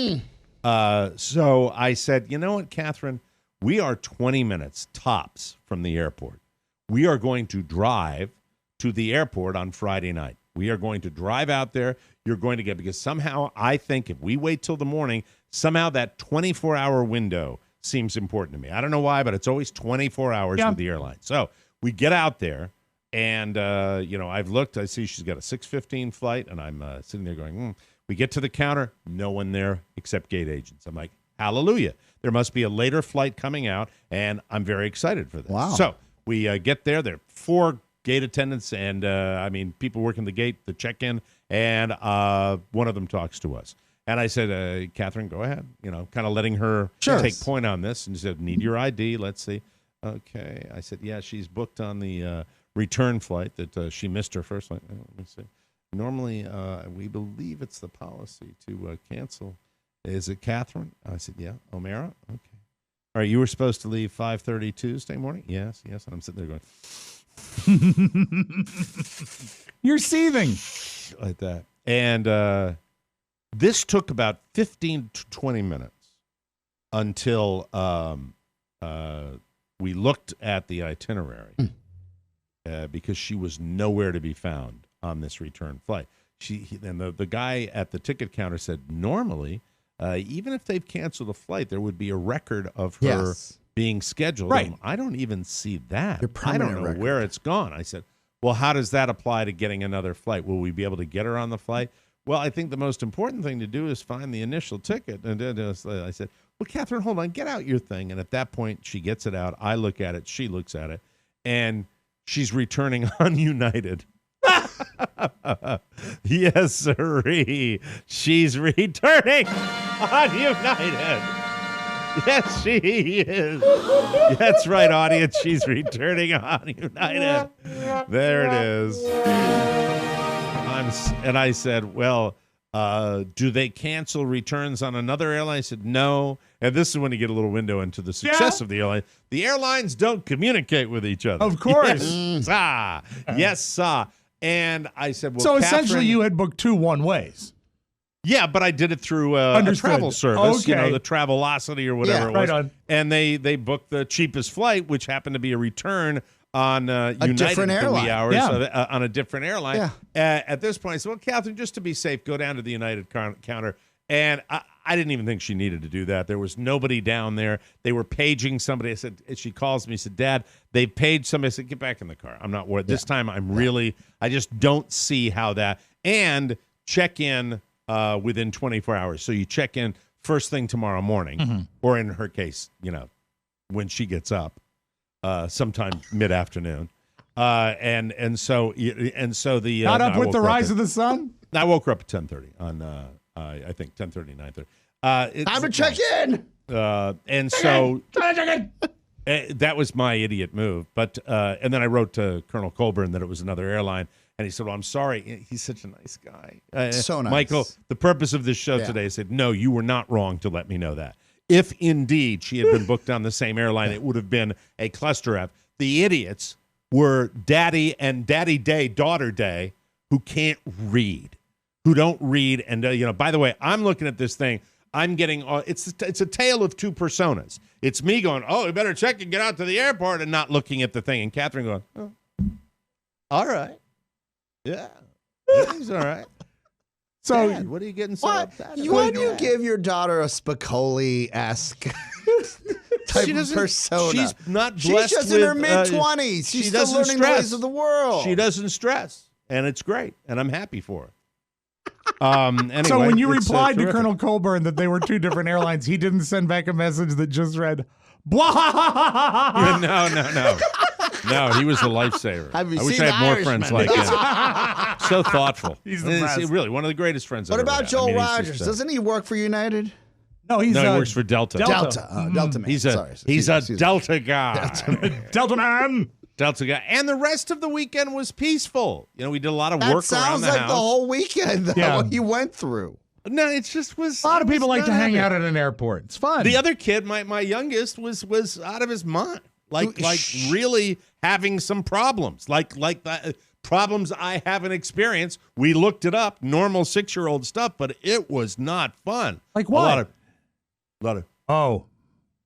So I said, you know what, Catherine? We are 20 minutes tops from the airport. We are going to drive to the airport on Friday night. We are going to drive out there. You're going to get, because somehow I think if we wait till the morning, somehow that 24-hour window seems important to me. I don't know why, but it's always 24 hours with the airline. So we get out there, and, I've looked. I see she's got a 6:15 flight, and I'm sitting there going, We get to the counter, no one there except gate agents. I'm like, hallelujah. There must be a later flight coming out, and I'm very excited for this. Wow. So we get there. There are 4 gate attendants and, people working the gate, the check-in, and one of them talks to us. And I said, Catherine, go ahead. Kind of letting her take point on this. And she said, need your ID. Let's see. Okay. I said, yeah, she's booked on the return flight that she missed her first flight. Let me see. Normally, we believe it's the policy to cancel. Is it Catherine? I said, yeah. O'Mara? Okay. All right, you were supposed to leave 5:30 Tuesday morning? Yes. And I'm sitting there going, You're seething. Like that. And this took about 15 to 20 minutes until we looked at the itinerary because she was nowhere to be found on this return flight. And the guy at the ticket counter said, normally, even if they've canceled a flight, there would be a record of her being scheduled. Right. And I don't even see that. Your I don't permanent know record. where it's gone. I said, well, how does that apply to getting another flight? Will we be able to get her on the flight? Well, I think the most important thing to do is find the initial ticket. And I said, well, Catherine, hold on, get out your thing. And at that point, she gets it out. I look at it. She looks at it. And she's returning on United. Yes, sirree. She's returning on United. Yes, she is. That's right, audience. She's returning on United. There it is. And I said, well, do they cancel returns on another airline? I said, no. And this is when you get a little window into the success of the airline. The airlines don't communicate with each other. Of course. Yes, sir. Yes, sir. And I said, well, so Catherine, essentially you had booked 2 one-ways. Yeah, but I did it through a travel service, Okay. the Travelocity or whatever it was. Right on. And they booked the cheapest flight, which happened to be a return on United different airline. hours Yeah. on a different airline. Yeah. At this point, I said, well, Catherine, just to be safe, go down to the United counter. And I didn't even think she needed to do that. There was nobody down there. They were paging somebody. I said, she calls me, said, Dad, they paged somebody. I said, get back in the car. I'm not worried. This time I just don't see how that. And check in within 24 hours. So you check in first thing tomorrow morning, or in her case, when she gets up, sometime mid-afternoon. And so the Not up with the rise of the sun? I woke her up at 10:30 on I think 10:30, 9:30. Time to check in. And so that was my idiot move. But and then I wrote to Colonel Colburn that it was another airline, and he said, "Well, I'm sorry. He's such a nice guy." So nice, Michael. The purpose of this show today, I said, "No, you were not wrong to let me know that. If indeed she had been booked on the same airline, it would have been a cluster F. The idiots were Daddy and Daddy Day, Daughter Day, who can't read." Who don't read, and by the way, I'm looking at this thing. I'm getting it's a tale of 2 personas. It's me going, oh, we better check and get out to the airport, and not looking at the thing, and Catherine going, oh, all right, yeah, he's all right. So Dad, what are you getting so upset about? Why do you give your daughter a Spicoli-esque type of persona? She's not blessed. She's just in her mid-20s. She's still learning the ways of the world. She doesn't stress, and it's great, and I'm happy for her. Anyway, so when you it's, replied to terrific. Colonel Colburn that they were 2 different airlines, he didn't send back a message that just read, No. No, he was a lifesaver. Have you I wish seen I had more Irishman? friends like him. So thoughtful. He's the best. Really one of the greatest friends. What I've ever about had. Joel I mean, he's Rogers? just, Doesn't he work for United? No, he works for Delta. Delta man. He's a Delta guy. Delta man. Delta guy. And the rest of the weekend was peaceful. We did a lot of work around the house. That sounds like the whole weekend, though, what you went through. No, it just was. A lot of people like to hang out at an airport. It's fun. The other kid, my youngest, was out of his mind. Like really having some problems. Like the problems I haven't experienced. We looked it up, normal 6-year-old stuff, but it was not fun. Like what? A lot of. Oh.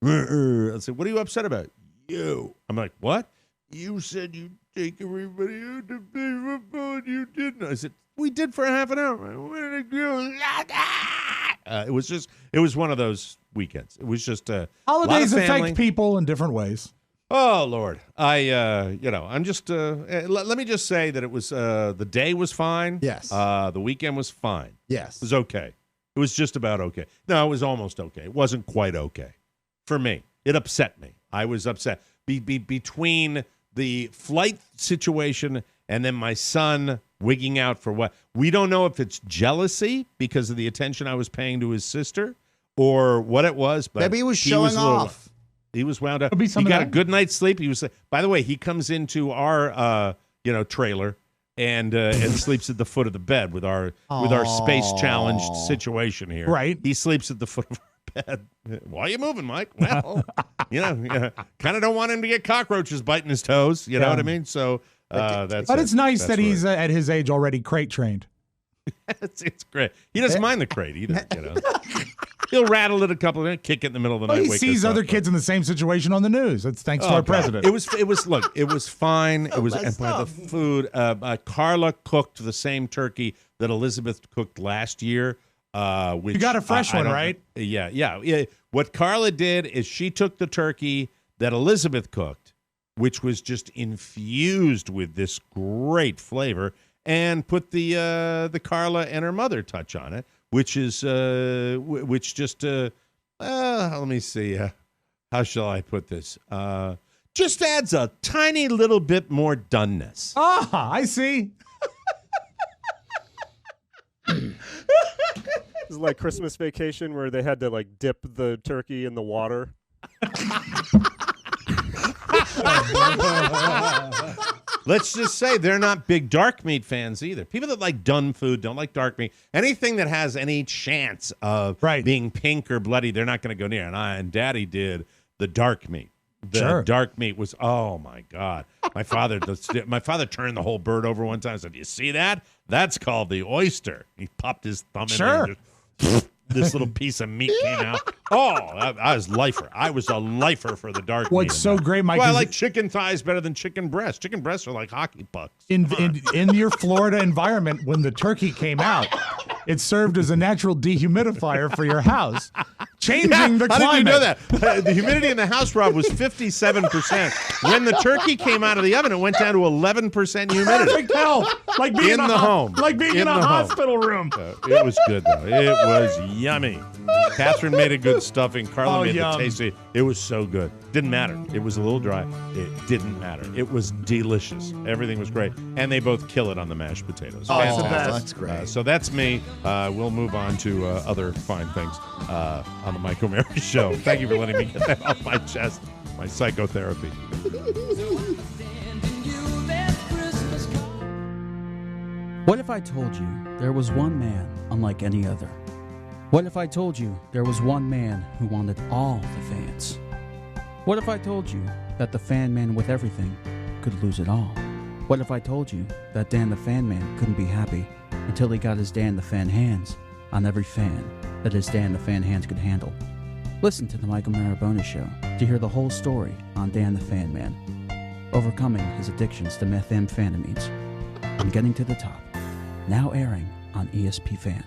I said, what are you upset about? You. I'm like, what? You said you'd take everybody out to play football and you didn't. I said, we did for half an hour. Where did it go? It was one of those weekends. It was just a holidays lot of family. affect people in different ways. Oh Lord, I'm just. Let me just say that it was the day was fine. Yes. The weekend was fine. Yes. It was okay. It was just about okay. No, it was almost okay. It wasn't quite okay for me. It upset me. I was upset between the flight situation and then my son wigging out for what we don't know if it's jealousy because of the attention I was paying to his sister or what it was. But maybe he was showing off. He was wound up. He got a good night's sleep. He was. By the way, he comes into our trailer and sleeps at the foot of the bed with our space challenged situation here. Right. He sleeps at the foot of our bed. Why are you moving, Mike? Well, kind of don't want him to get cockroaches biting his toes. You know what I mean? So that's. But it's nice that he's at his age already crate trained. It's great. He doesn't mind the crate either. He'll rattle it a couple of minutes, kick it in the middle of the night. He sees other kids in the same situation on the news. That's thanks to our president. It was fine. It was, and by the food, Carla cooked the same turkey that Elizabeth cooked last year. Which you got a fresh one, right? Yeah. What Carla did is she took the turkey that Elizabeth cooked, which was just infused with this great flavor, and put the Carla and her mother touch on it. Which is, let me see, how shall I put this? Just adds a tiny little bit more doneness. Ah, I see. It's like Christmas Vacation where they had to dip the turkey in the water. Let's just say they're not big dark meat fans either. People that like done food don't like dark meat. Anything that has any chance of being pink or bloody, they're not going to go near. And Daddy did the dark meat. The dark meat was, oh my God. My father turned the whole bird over one time and said, you see that? That's called the oyster. He popped his thumb in there. And this little piece of meat came out. Oh, I was lifer. I was a lifer for the dark meat. What's so great, Mike? Well, I like chicken thighs better than chicken breasts. Chicken breasts are like hockey pucks. In your Florida environment, when the turkey came out, it served as a natural dehumidifier for your house, changing the climate. How did you know that? The humidity in the house, Rob, was 57%. When the turkey came out of the oven, it went down to 11% humidity. Perfect health, like being in the home, like being in a hospital room. It was good though. It was yummy. Catherine made a good stuffing. Carla made the tasty. It was so good. Didn't matter. It was a little dry. It didn't matter. It was delicious. Everything was great. And they both kill it on the mashed potatoes. Fantastic. That's great. So that's me. We'll move on to other fine things on the Mike O'Mara Show. Thank you for letting me get that off my chest. My psychotherapy. What if I told you there was one man unlike any other? What if I told you there was one man who wanted all the fans? What if I told you that the fan man with everything could lose it all? What if I told you that Dan the Fan Man couldn't be happy until he got his Dan the Fan hands on every fan that his Dan the Fan hands could handle? Listen to the Mike O'Mara Bonus Show to hear the whole story on Dan the Fan Man, overcoming his addictions to methamphetamines and getting to the top. Now airing on ESP Fan.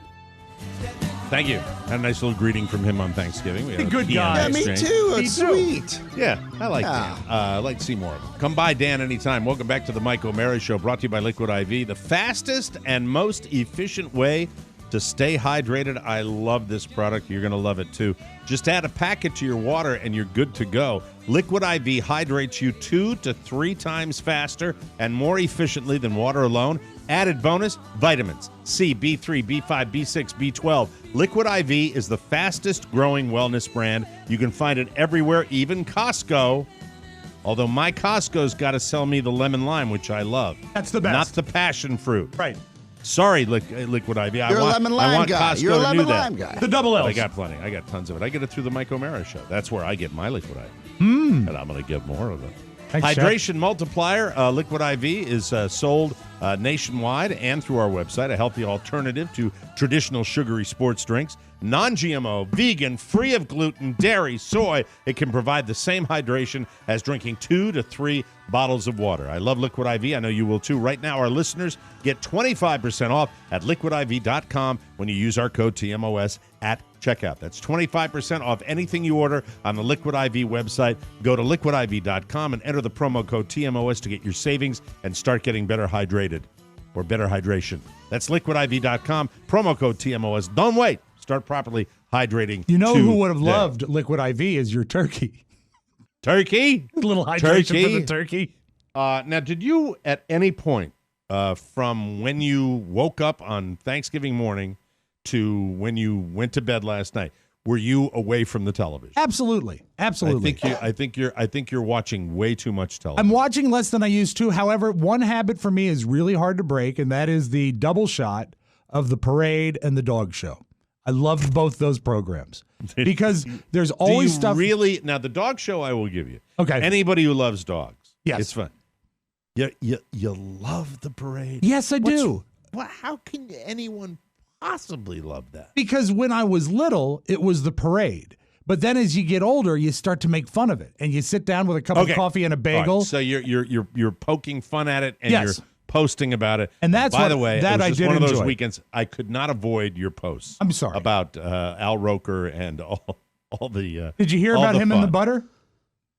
Thank you. Had a nice little greeting from him on Thanksgiving. We had a good piano guy. Yeah, me exchange. too. It's sweet. Yeah, I like Dan. I'd like to see more of him. Come by, Dan, anytime. Welcome back to the Mike O'Mara Show, brought to you by Liquid IV, the fastest and most efficient way to stay hydrated. I love this product. You're going to love it too. Just add a packet to your water and you're good to go. Liquid IV hydrates you 2 to 3 times faster and more efficiently than water alone. Added bonus, vitamins C, B3, B5, B6, B12. Liquid IV is the fastest growing wellness brand. You can find it everywhere, even Costco. Although my Costco's got to sell me the lemon lime, which I love. That's the best. Not the passion fruit. Right. Sorry, Liquid IV. You're a lemon lime guy. Costco You're a lemon to do lime that. guy. The double L's. I got plenty. I got tons of it. I get it through the Mike O'Mara show. That's where I get my Liquid IV. And I'm going to get more of it. Thanks, Hydration Multiplier Liquid IV is sold nationwide and through our website, a healthy alternative to traditional sugary sports drinks. Non-GMO, vegan, free of gluten, dairy, soy. It can provide the same hydration as drinking 2 to 3 bottles of water. I love Liquid IV. I know you will too. Right now, our listeners get 25% off at liquidiv.com when you use our code TMOS at checkout. That's 25% off anything you order on the Liquid IV website. Go to liquidiv.com and enter the promo code TMOS to get your savings and start getting better hydrated or better hydration. That's liquidiv.com, promo code TMOS. Don't wait. Start properly hydrating. You know today. who would have loved Liquid IV is your turkey. Turkey? A little hydration for the turkey. Now, did you at any point from when you woke up on Thanksgiving morning to when you went to bed last night, were you away from the television? Absolutely. Absolutely. I think you're watching way too much television. I'm watching less than I used to. However, one habit for me is really hard to break, and that is the double shot of the parade and the dog show. I loved both those programs because there's always stuff. Really? Now, the dog show I will give you. Okay. Anybody who loves dogs. Yes. It's fun. You love the parade? Yes, I do. How can anyone possibly love that? Because when I was little, it was the parade. But then as you get older, you start to make fun of it. And you sit down with a cup of coffee and a bagel. Right, so you're poking fun at it and Yes. you're posting about it. And that's by what- the way, that it was I just did one of those enjoy. weekends I could not avoid your posts. I'm sorry. About Al Roker and all the Did you hear about him and the butter?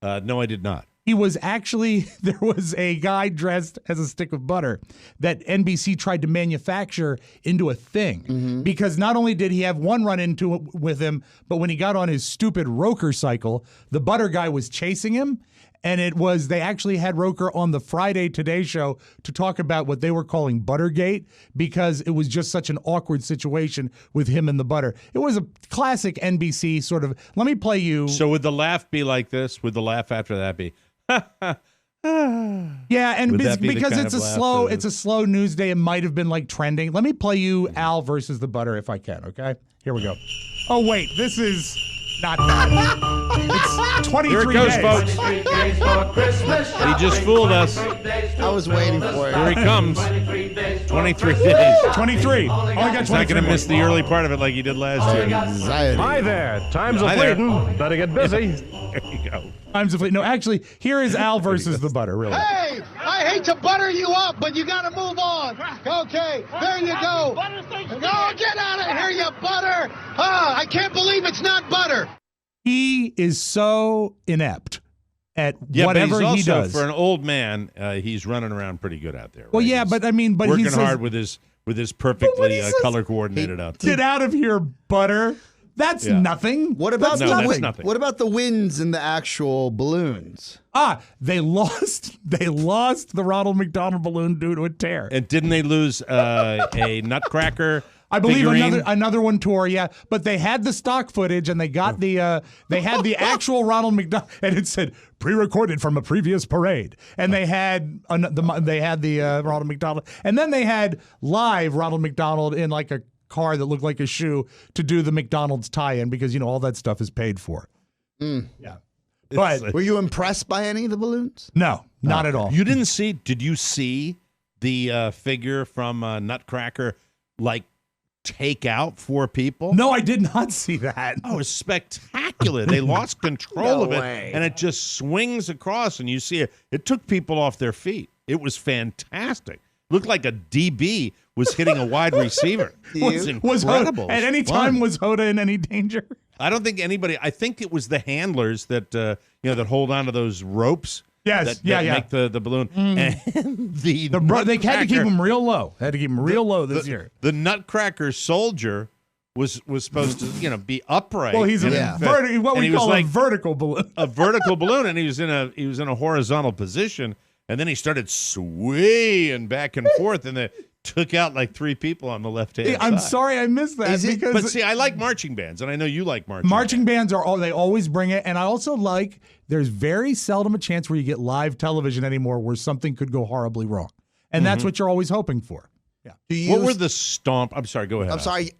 No, I did not. He was actually, there was a guy dressed as a stick of butter that NBC tried to manufacture into a thing. Because not only did he have one run into it with him, but when he got on his stupid Roker cycle, the butter guy was chasing him. And they actually had Roker on the Friday Today show to talk about what they were calling Buttergate because it was just such an awkward situation with him and the butter. It was a classic NBC sort of, let me play you. So would the laugh be like this? Would the laugh after that be? Yeah, and Would that be the because kind it's of a laugh slow slow news day, it might have been like trending. Let me play you Al versus the butter if I can, okay? Here we go. Oh wait, this is not that. It's 23 Here it goes, days. folks. He just fooled us. I was waiting for it. Here he comes. 23 days. 23. Only got He's not going to 23 miss the early part of it like he did last year. Hi there. Times are Hi there. bleeding. Better get busy. There you go. Times of no, actually, here is Al versus the butter. Really. Hey, I hate to butter you up, but you got to move on. Okay, there you go. No, get out of here, you butter. I can't believe it's not butter. He is so inept at Yeah, whatever but he he's also, does. for an old man, he's running around pretty good out there. Well, right? yeah, He's but I mean, but working he says, hard with his perfectly color coordinated outfit. Get out of here, butter. That's Yeah. nothing. What about No, that's nothing. What about the winds and the actual balloons? They lost the Ronald McDonald balloon due to a tear. And didn't they lose a Nutcracker? I believe figurine? another one tore, yeah. But they had the stock footage and they got they had the actual Ronald McDonald, and it said pre-recorded from a previous parade. And they had the Ronald McDonald, and then they had live Ronald McDonald in like a car that looked like a shoe to do the McDonald's tie-in because all that stuff is paid for. Yeah. But Were you impressed by any of the balloons? no, not at all. You didn't see? Did you see the figure from Nutcracker take out 4 people? No, I did not see that. Oh, it was spectacular. They lost control of it, way. and it just swings across, and you see it. It took people off their feet. It was fantastic. Looked like a DB was hitting a wide receiver. It was incredible. At any time, was Hoda in any danger? I don't think anybody. I think it was the handlers that that hold on to those ropes Yes, that make the balloon. And they had to keep them real low. This year. The Nutcracker soldier was supposed to be upright. Well, he's what we call a vertical balloon. A vertical balloon, and he was in a horizontal position, and then he started swaying back and forth, and they took out like 3 people on the left hand. I'm sorry I missed that. But see, I like marching bands, and I know you like marching bands. They always bring it, and I also like. There's very seldom a chance where you get live television anymore where something could go horribly wrong, and that's what you're always hoping for. Yeah. What were the stomp? I'm sorry. Go ahead. I'm sorry.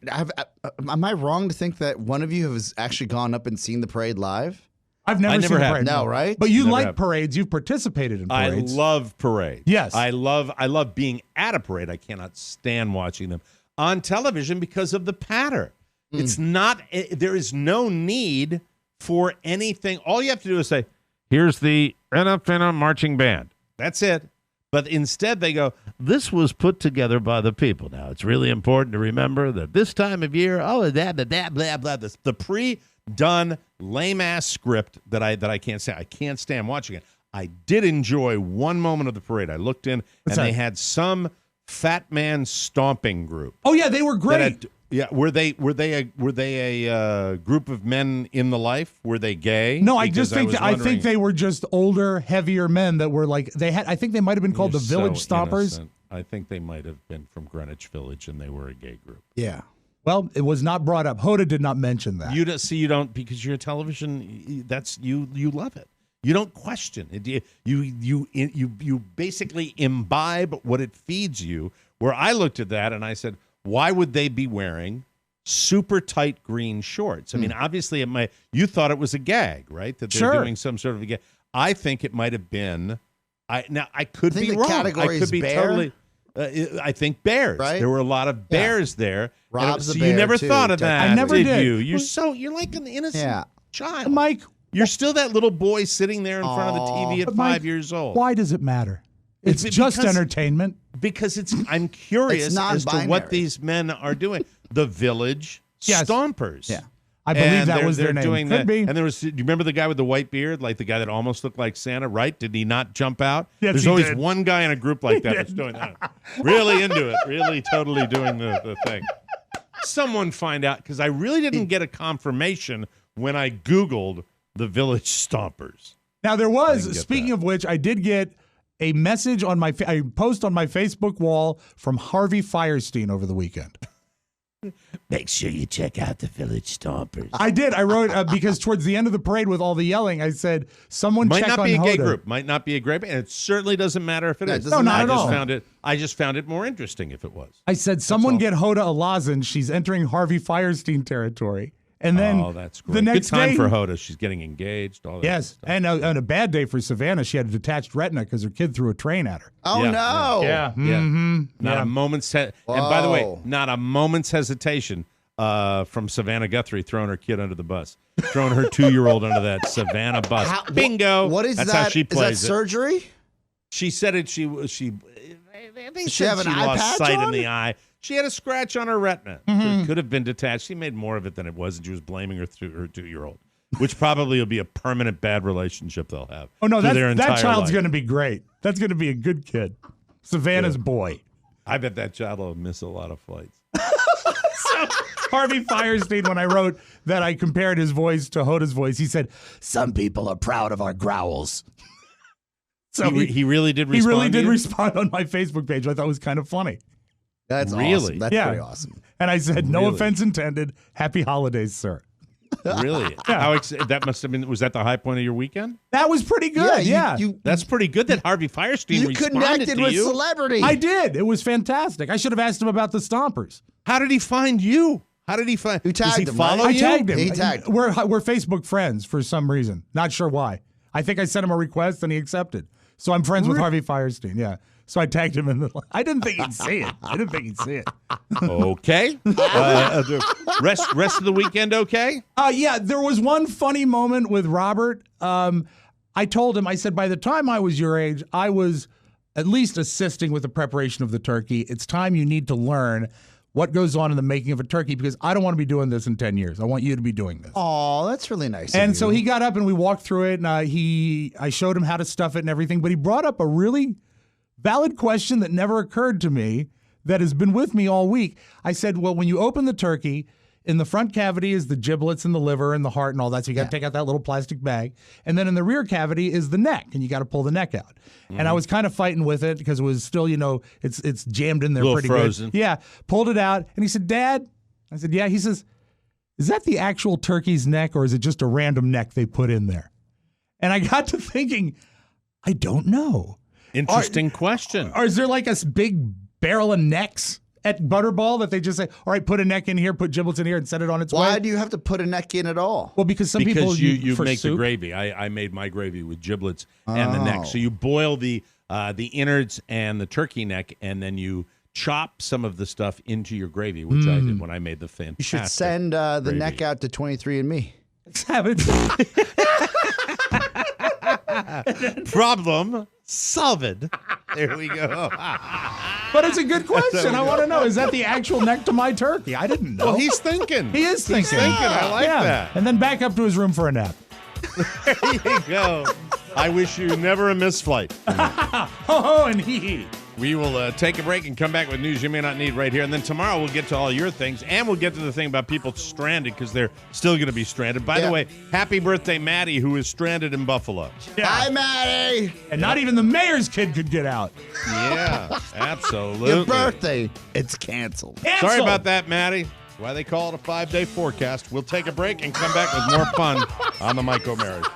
Am I wrong to think that one of you has actually gone up and seen the parade live? I've never seen a parade. No, right? But you like parades. You've participated in parades. I love parades. Yes. I love being at a parade. I cannot stand watching them on television because of the patter. It's not. There is no need for anything. All you have to do is say, "Here's the Finna marching band." That's it. But instead, they go, "This was put together by the people." Now, it's really important to remember that this time of year, the pre-done lame-ass script that I can't stand. I can't stand watching it. I did enjoy one moment of the parade. I looked in, they had some fat man stomping group. Oh yeah, they were great. Were they a group of men in the life? Were they gay? No, I think they were just older, heavier men that were like I think they might have been called the Village Stompers. Innocent. I think they might have been from Greenwich Village, and they were a gay group. Yeah. Well, it was not brought up. Hoda did not mention that. You don't because you're a television. That's you love it. You don't question it. You basically imbibe what it feeds you. Where I looked at that and I said, why would they be wearing super tight green shorts? I mean, obviously, you thought it was a gag, right? That they're doing some sort of a gag. I think it might have been. I could be wrong. Category I could be bear? Totally. I think bears. Right? There were a lot of bears there. Robb's so a bear you never too, thought of that. I never did. You're like an innocent child, Mike. You're still that little boy sitting there in front of the TV at 5 years old. Why does it matter? It's just entertainment. Because I'm curious as to what these men are doing. The Village Stompers. Yeah. I believe that was their name. Doing Could that. be. And do you remember the guy with the white beard, like the guy that almost looked like Santa, right? Did he not jump out? Yes, There's he always did. one guy in a group like that that's doing that. Really into it. Really totally doing the thing. Someone find out, because I really didn't get a confirmation when I Googled the Village Stompers. Now, there was, speaking of which, I did get a message on my post on my Facebook wall from Harvey Fierstein over the weekend. Make sure you check out the Village Stompers. I did. I wrote because towards the end of the parade with all the yelling, I said, "Someone might check not on be a gay Hoda." group. Might not be a gay group, and it certainly doesn't matter if it is. No, not at all. I just found it more interesting if it was. I said, "Someone get Hoda a lozenge. She's entering Harvey Fierstein territory." And then that's great. the next Good time day, for Hoda. She's getting engaged. All that yes, stuff. and on a bad day for Savannah, she had a detached retina because her kid threw a train at her. Oh no! Yeah, Not a moment's and by the way, not a moment's hesitation from Savannah Guthrie throwing her kid under the bus, throwing her 2-year-old under that Savannah bus. Bingo! What is That's that? how she plays is that surgery? it. She said it. They Does she said have an eye lost patch sight on? in the eye. She had a scratch on her retina. It could have been detached. She made more of it than it was, and she was blaming her 2-year-old, which probably will be a permanent bad relationship they'll have. Oh no, their that entire child's life. going to be great. That's going to be a good kid. Savannah's boy. I bet that child will miss a lot of flights. So Harvey Fierstein, when I wrote that I compared his voice to Hoda's voice, he said, "Some people are proud of our growls." So he really did respond. He really to did you? respond on my Facebook page. I thought it was kind of funny. That's Really? awesome. That's pretty awesome. And I said, "No Really? offense intended. Happy holidays, sir." Really? That must have been. Was that the high point of your weekend? That was pretty good. Yeah, That's pretty good that Harvey Fierstein responded connected to with you. celebrity. I did. It was fantastic. I should have asked him about the Stompers. How did he find you? How did he find? You tagged Does he him, follow right? I you? tagged him. He tagged him. We're Facebook friends for some reason. Not sure why. I think I sent him a request and he accepted. So I'm friends with Harvey Fierstein. Yeah. So I tagged him in the. I didn't think he'd see it. Okay. The rest of the weekend, okay? Yeah, there was one funny moment with Robert. I told him, I said, by the time I was your age, I was at least assisting with the preparation of the turkey. It's time you need to learn what goes on in the making of a turkey, because I don't want to be doing this in 10 years. I want you to be doing this. Oh, that's really nice. And so he got up and we walked through it, and I showed him how to stuff it and everything, but he brought up a really valid question that never occurred to me that has been with me all week. I said, well, when you open the turkey, in the front cavity is the giblets and the liver and the heart and all that, so you got to take out that little plastic bag. And then in the rear cavity is the neck, and you got to pull the neck out. Mm-hmm. And I was kind of fighting with it because it was still, it's jammed in there pretty frozen. good. Yeah, pulled it out, and he said, Dad, I said, yeah. He says, is that the actual turkey's neck, or is it just a random neck they put in there? And I got to thinking, I don't know. Interesting question. Or is there like a big barrel of necks at Butterball that they just say, all right, put a neck in here, put giblets in here, and set it on its way? Why do you have to put a neck in at all? Well, because people you make soup. the gravy. I made my gravy with giblets and the neck. So you boil the innards and the turkey neck, and then you chop some of the stuff into your gravy, which I did when I made the fantastic. You should send the gravy. neck out to 23andMe. Let's have it. Problem solved. There we go. But it's a good question. I want to know, is that the actual neck to my turkey? I didn't know. Well, he's thinking. He is thinking. He's thinking. I like that. And then back up to his room for a nap. There you go. I wish you never a missed flight. Ho-ho and hee-hee. We will take a break and come back with news you may not need right here. And then tomorrow we'll get to all your things, and we'll get to the thing about people stranded, because they're still going to be stranded. By the way, happy birthday, Maddie, who is stranded in Buffalo. Yeah. Hi, Maddie. And not even the mayor's kid could get out. Yeah, absolutely. Your birthday, it's canceled. Sorry about that, Maddie. That's why they call it a 5-day forecast. We'll take a break and come back with more fun on the Mike O'Mara Show.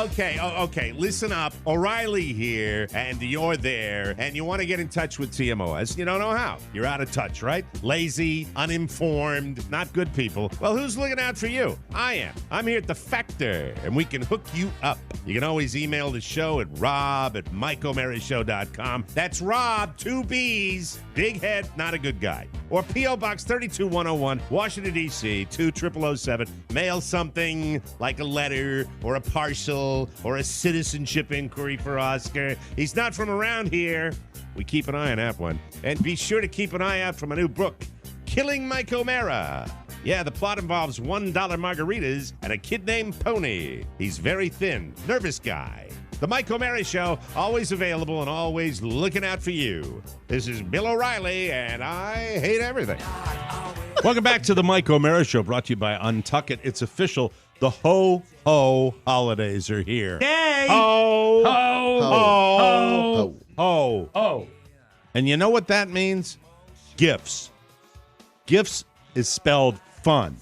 Okay. Listen up. O'Reilly here, and you're there, and you want to get in touch with TMOS. You don't know how. You're out of touch, right? Lazy, uninformed, not good people. Well, who's looking out for you? I am. I'm here at The Factor, and we can hook you up. You can always email the show at rob@mikeomarashow.com. That's Rob, 2 B's, big head, not a good guy. Or P.O. Box 32101, Washington, D.C., 20007. Mail something like a letter or a parcel or a citizenship inquiry for Oscar. He's not from around here. We keep an eye on that one. And be sure to keep an eye out for my new book, Killing Mike O'Mara. Yeah, the plot involves $1 margaritas and a kid named Pony. He's very thin, nervous guy. The Mike O'Mara Show, always available and always looking out for you. This is Bill O'Reilly, and I hate everything. Welcome back to the Mike O'Mara Show, brought to you by Untuck It. It's official. The ho-ho holidays are here. Yay! Ho! Ho! Ho! Ho! Ho! Oh. And you know what that means? Gifts. Gifts is spelled fun.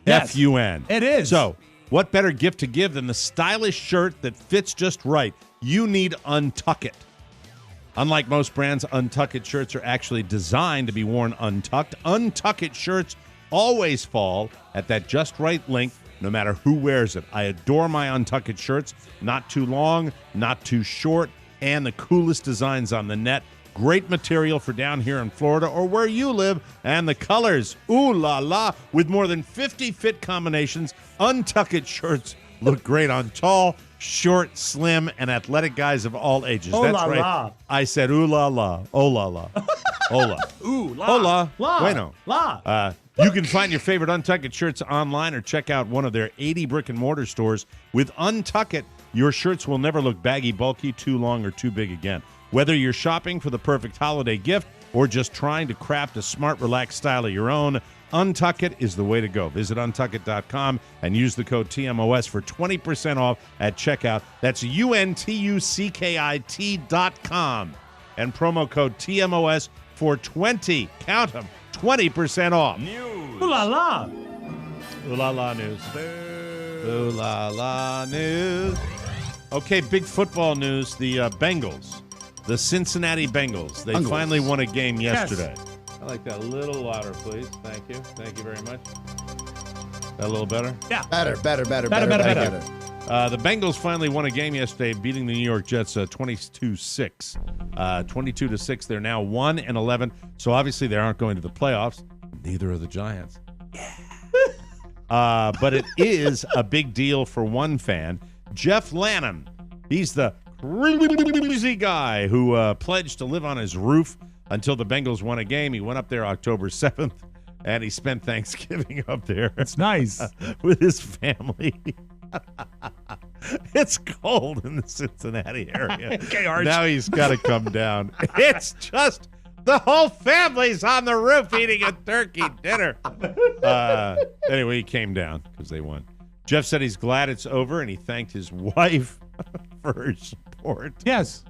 Yes, F-U-N. it is. So, what better gift to give than the stylish shirt that fits just right? You need Untuck It. Unlike most brands, Untuck It shirts are actually designed to be worn untucked. Untuck It shirts always fall at that just right length, no matter who wears it. I adore my Untuck It shirts. Not too long, not too short, and the coolest designs on the net. Great material for down here in Florida or where you live. And the colors, ooh la la, with more than 50 fit combinations. Untuck It shirts look great on tall, short, slim, and athletic guys of all ages. Oh, That's la, right. la. I said ooh la la, oh la la, hola. Ooh, la. Hola. La. Bueno. La. You can find your favorite Untuck It shirts online or check out one of their 80 brick-and-mortar stores. With Untuck It, your shirts will never look baggy, bulky, too long, or too big again. Whether you're shopping for the perfect holiday gift or just trying to craft a smart, relaxed style of your own, Untuck It is the way to go. Visit untuckit.com and use the code TMOS for 20% off at checkout. That's UNTUCKIT.com. And promo code TMOS for 20 off. News. Ooh la la. Ooh la la news. Ooh la la news. Okay, big football news. The Bengals, the Cincinnati Bengals. They finally won a game yesterday. Yes. I like that a little louder, please. Thank you. Thank you very much. That a little better? Yeah. Better. The Bengals finally won a game yesterday, beating the New York Jets 22-6. 22-6. They're now 1-11. So obviously they aren't going to the playoffs. Neither are the Giants. Yeah. But it is a big deal for one fan, Jeff Lanham. He's the crazy guy who pledged to live on his roof until the Bengals won a game. He went up there October 7th, and he spent Thanksgiving up there. It's nice. With his family. It's cold in the Cincinnati area. Okay, Arch. Now he's got to come down. It's just the whole family's on the roof eating a turkey dinner. Anyway, he came down because they won. Jeff said he's glad it's over, and he thanked his wife for her support. Yes.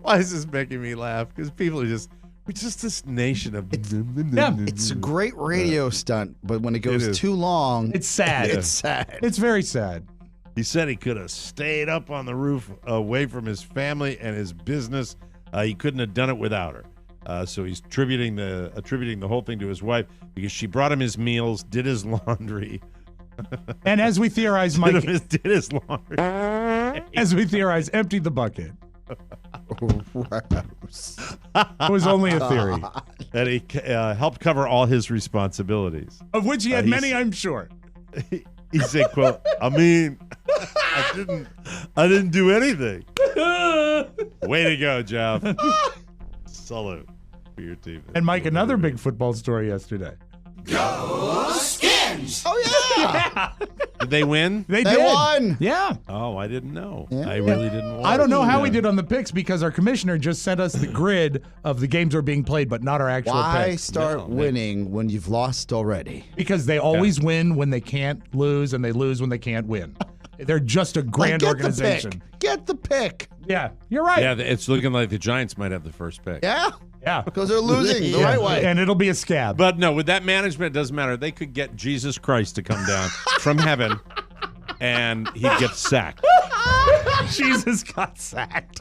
Why is this making me laugh? Because people are we're just this nation of... It's a great radio stunt, but when it goes too long... It's sad. It's sad. It's very sad. He said he could have stayed up on the roof away from his family and his business. He couldn't have done it without her. So he's attributing the whole thing to his wife because she brought him his meals, did his laundry. And as we theorize, Mike... did his laundry. As we theorize, emptied the bucket. It was only a theory. And he helped cover all his responsibilities. Of which he had many, I'm sure. He said, quote, I mean, I didn't do anything. Way to go, Jeff. Salute for your team. And Mike, another big football story yesterday. Go Skins! Oh, yeah. Did they win? They They did. won. Yeah. Oh, I didn't know. Yeah. I really didn't watch. I don't know how we did on the picks because our commissioner just sent us the grid of the games that are being played, but not our actual Why picks. start winning when you've lost already? Because they always win when they can't lose, and they lose when they can't win. They're just a grand organization. Get the pick. Yeah, you're right. Yeah, it's looking like the Giants might have the first pick. Yeah? Yeah. Because they're losing the right way. And it'll be a scab. But no, with that management, it doesn't matter. They could get Jesus Christ to come down from heaven, and he'd get sacked. Jesus got sacked.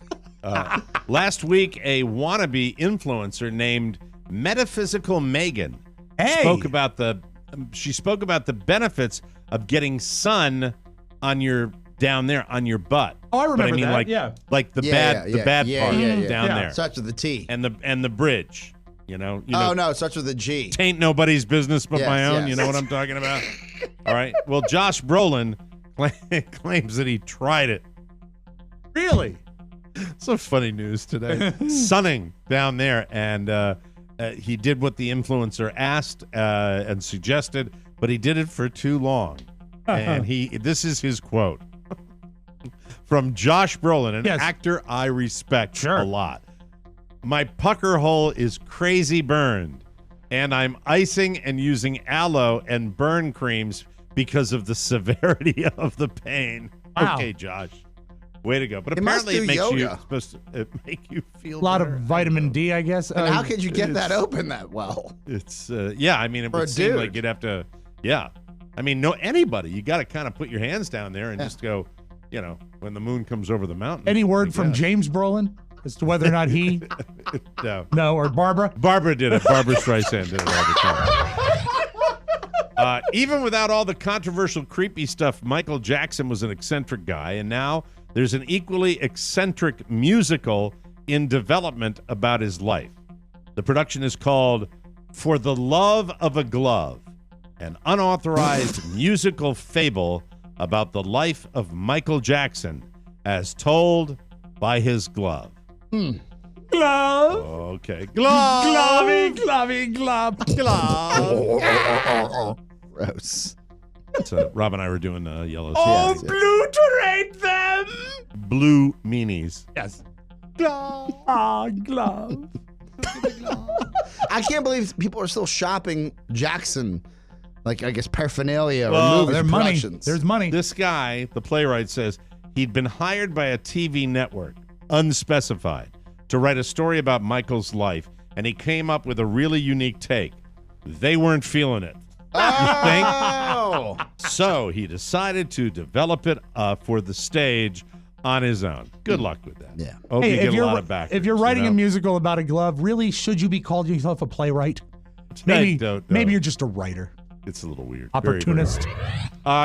Last week, a wannabe influencer named Metaphysical Megan spoke about the benefits of getting sun on your down there on your butt. Oh, I remember that. Like, yeah. like the bad part down there. Starts with the T. And the bridge. You know. Oh no, it starts with a G. Tain't nobody's business but Yes, my own. yes. You know what I'm talking about? All right. Well, Josh Brolin claims that he tried it. Really? Some funny news today. Sunning down there, and he did what the influencer asked and suggested, but he did it for too long. And this is his quote from Josh Brolin, an actor I respect a lot. My pucker hole is crazy burned, and I'm icing and using aloe and burn creams because of the severity of the pain. Wow. Okay, Josh. Way to go. But He must apparently it do makes you yoga. supposed to make you feel A lot better. of vitamin D, I guess. And how could you get that open that well? It's yeah, I mean it For would a seem dude. like you'd have to I mean anybody. You got to kind of put your hands down there and just go, you know, when the moon comes over the mountain. Any word I from guess. James Brolin as to whether or not he? No, or Barbara? Barbara did it. Barbara Streisand did it all the time. Even without all the controversial, creepy stuff, Michael Jackson was an eccentric guy, and now there's an equally eccentric musical in development about his life. The production is called For the Love of a Glove, an unauthorized musical fable about the life of Michael Jackson as told by his glove. Glove. Okay. Glove. Glovey, glove. Glove. Gross. So Rob and I were doing yellows. Oh, obliterate them. Blue meanies. Yes. Glove. Ah, glove. I can't believe people are still shopping Jackson, like I guess paraphernalia or Well, movies. There's or money. productions. There's money. This guy, the playwright, says he'd been hired by a TV network, unspecified, to write a story about Michael's life, and he came up with a really unique take. They weren't feeling it. Oh. So he decided to develop it for the stage on his own. Good luck with that. Yeah. Hope you get a lot of back. If you're writing a musical about a glove, really, should you be calling yourself a playwright? Maybe you're just a writer. It's a little weird. Opportunist.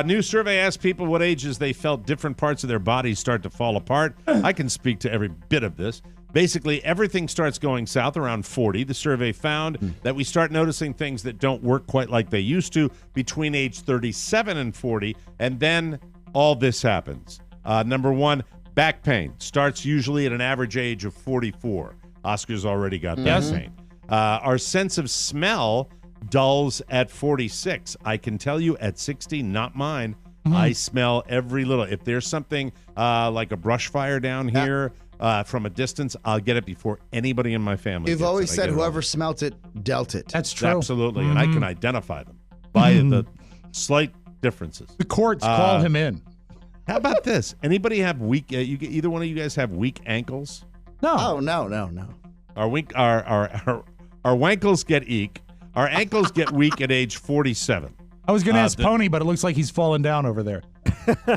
New survey asked people what ages they felt different parts of their bodies start to fall apart. I can speak to every bit of this. Basically, everything starts going south around 40. The survey found that we start noticing things that don't work quite like they used to between age 37 and 40, and then all this happens. Number one, back pain starts usually at an average age of 44. Oscar's already got back pain. Our sense of smell dulls at 46. I can tell you at 60, not mine. I smell every little. If there's something like a brush fire down here from a distance, I'll get it before anybody in my family. You've always said whoever smelt it dealt it. That's true. Absolutely, and I can identify them by the slight differences. The courts call him in. How about this? Anybody have weak? Either one of you guys have weak ankles? No. Oh no. Our wankles get eek. Our ankles get weak at age 47. I was going to ask Pony, but it looks like he's fallen down over there.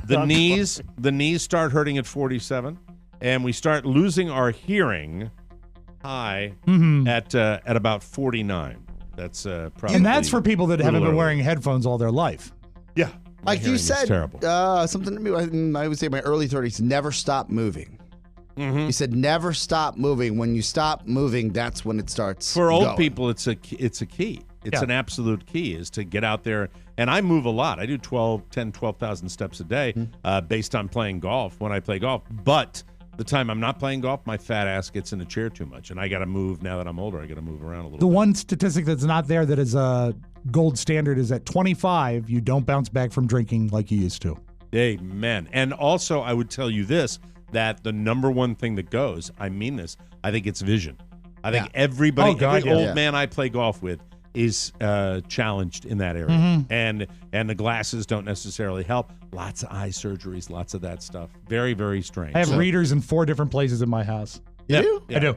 The knees start hurting at 47, and we start losing our hearing at about 49. That's probably. And that's for people that haven't been wearing headphones all their life. Yeah, Like you said, terrible. something to me. I would say my early 30s. Never stop moving. You said never stop moving. When you stop moving, that's when it starts. For old going. people, it's a key. It's an absolute key is to get out there. And I move a lot. I do 12,000 steps a day based on playing golf when I play golf. But the time I'm not playing golf, my fat ass gets in the chair too much. And I got to move now that I'm older. I got to move around a little The bit. one statistic that's not there that is a gold standard is at 25, you don't bounce back from drinking like you used to. Amen. And also, I would tell you this, that the number one thing that goes, I mean this, I think it's vision. I think every old man I play golf with is challenged in that area. And the glasses don't necessarily help. Lots of eye surgeries, lots of that stuff. Very, very strange. I have readers in 4 different places in my house. You do? I do.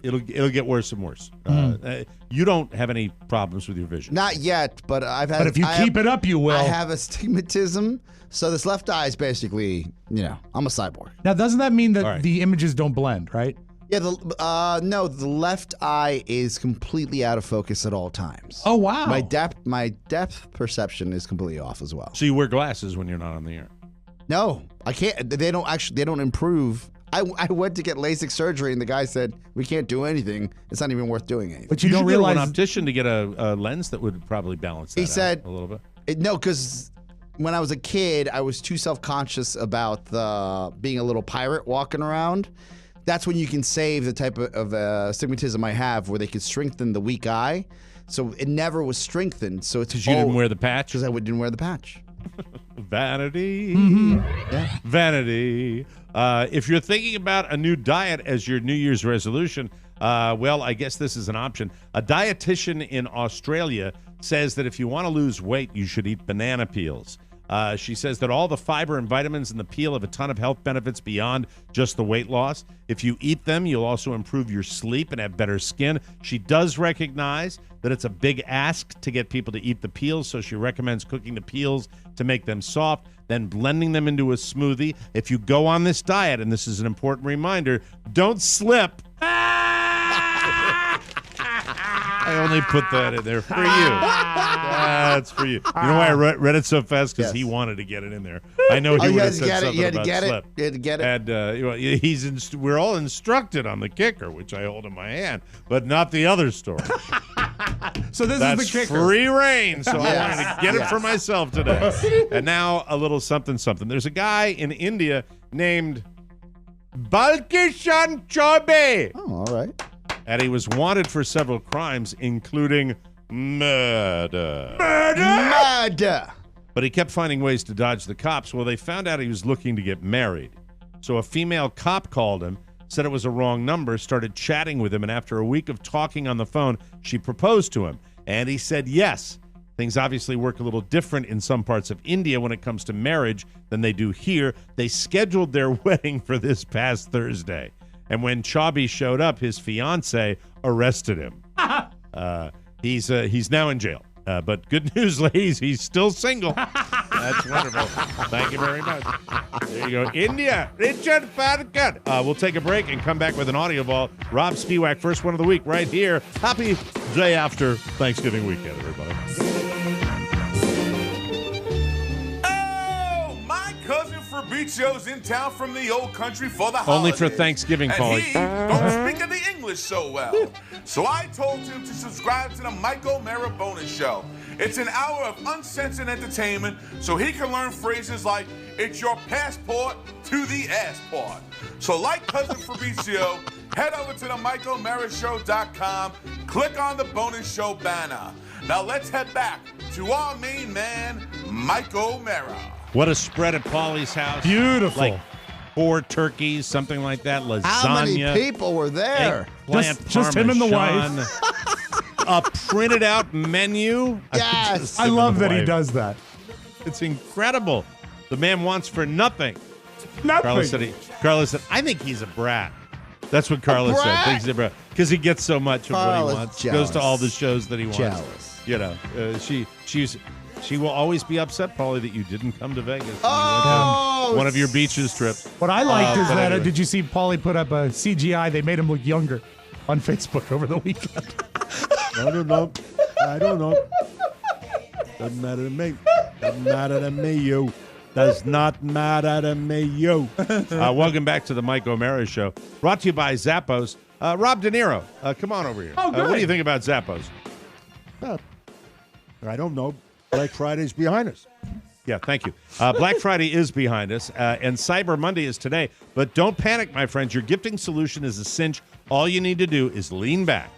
It'll get worse and worse. You don't have any problems with your vision. Not yet, but I've had. But if you keep it up, you will. I have astigmatism, so this left eye is basically, I'm a cyborg. Now, doesn't that mean that the images don't blend, right? Yeah, no, the left eye is completely out of focus at all times. Oh, wow. My depth perception is completely off as well. So you wear glasses when you're not on the air? No, I can't. They don't improve. I went to get LASIK surgery, and the guy said, we can't do anything. It's not even worth doing anything. But you don't realize an optician to get a lens that would probably balance that He said out a little bit. No, because when I was a kid, I was too self-conscious about being a little pirate walking around. That's when you can save the type of astigmatism I have, where they could strengthen the weak eye. So it never was strengthened. So it's because you didn't wear the patch. Because I didn't wear the patch. Vanity, vanity. If you're thinking about a new diet as your New Year's resolution, well, I guess this is an option. A dietitian in Australia says that if you want to lose weight, you should eat banana peels. She says that all the fiber and vitamins in the peel have a ton of health benefits beyond just the weight loss. If you eat them, you'll also improve your sleep and have better skin. She does recognize that it's a big ask to get people to eat the peels, so she recommends cooking the peels to make them soft, then blending them into a smoothie. If you go on this diet, and this is an important reminder, don't slip. I only put that in there for you. That's for you. You know why I read it so fast? Because he wanted to get it in there. I know he would have said something about slip. You had to get it. And we're all instructed on the kicker, which I hold in my hand, but not the other story. So this That's is the kicker. Free reign, so I wanted to get it for myself today. And now a little something. There's a guy in India named Balkishan Chaubey. Oh, all right. And he was wanted for several crimes, including murder. Murder! But he kept finding ways to dodge the cops. Well, they found out he was looking to get married. So a female cop called him, said it was a wrong number, started chatting with him, and after a week of talking on the phone, she proposed to him. And he said yes. Things obviously work a little different in some parts of India when it comes to marriage than they do here. They scheduled their wedding for this past Thursday. And when Chaubey showed up, his fiancée arrested him. He's now in jail. But good news, ladies, he's still single. That's wonderful. Thank you very much. There you go. India, Richard Falcon. We'll take a break and come back with an audio ball. Robb Spiewak, first one of the week right here. Happy day after Thanksgiving weekend, everybody. Fabrizio's in town from the old country for the Only holidays. for Thanksgiving, and Paulie. he don't speak of the English so well. So I told him to subscribe to the Mike O'Mara Bonus Show. It's an hour of uncensored entertainment so he can learn phrases like, it's your passport to the assport. So like Cousin Fabrizio, head over to the MikeO'MaraShow.com, click on the bonus show banner. Now let's head back to our main man, Mike O'Mara. What a spread at Paulie's house. Beautiful. Like 4 turkeys, something like that. Lasagna. How many people were there? Just him and the wife. A printed out menu. Yes. I love that he does that. It's incredible. The man wants for nothing. Nothing. Carlos said, I think he's a brat. That's what Carlos said. Thinks he's a brat. Because he gets so much of what he wants. Jealous. Goes to all the shows that he wants. Jealous. You know, she will always be upset, Paulie, that you didn't come to Vegas. Oh, one of your beaches trips. What I liked is that, anyway. did you see Paulie put up a CGI? They made him look younger on Facebook over the weekend. I don't know. Doesn't matter to me. Doesn't matter to me, you. Does not matter to me, you. Welcome back to the Mike O'Mara Show. Brought to you by Zappos. Rob De Niro, come on over here. Oh, good. What do you think about Zappos? I don't know. Black Friday's behind us. Yeah, thank you. Black Friday is behind us, and Cyber Monday is today. But don't panic, my friends. Your gifting solution is a cinch. All you need to do is lean back,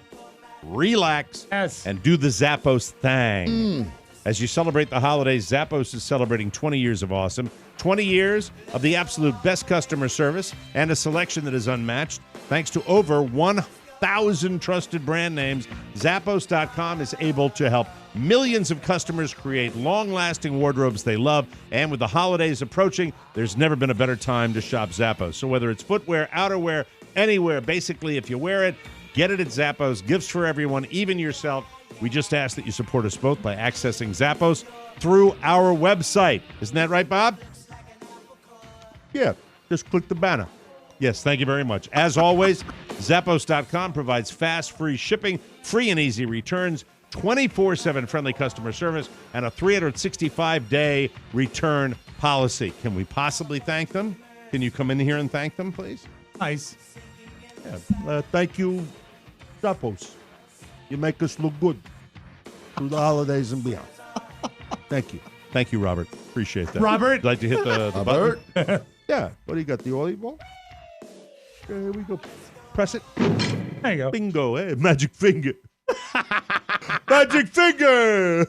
relax, and do the Zappos thing. As you celebrate the holidays, Zappos is celebrating 20 years of awesome, 20 years of the absolute best customer service, and a selection that is unmatched. Thanks to over 1,000 trusted brand names, Zappos.com is able to help millions of customers create long-lasting wardrobes they love. And with the holidays approaching, there's never been a better time to shop Zappos. So whether it's footwear, outerwear, anywhere, basically, if you wear it, get it at Zappos. Gifts for everyone, even yourself. We just ask that you support us both by accessing Zappos through our website. Isn't that right, Bob? Yeah, just click the banner. Yes, thank you very much. As always, Zappos.com provides fast, free shipping, free and easy returns, 24/7 friendly customer service, and a 365-day return policy. Can we possibly thank them? Can you come in here and thank them, please? Nice. Yeah, thank you, Zappos. You make us look good through the holidays and beyond. Thank you. Thank you, Robert. Appreciate that. Robert? Would you like to hit the Robert? button? Yeah. What do you got, the olive oil? Here we go. Press it. There you go. Bingo, eh? Magic finger. Magic finger!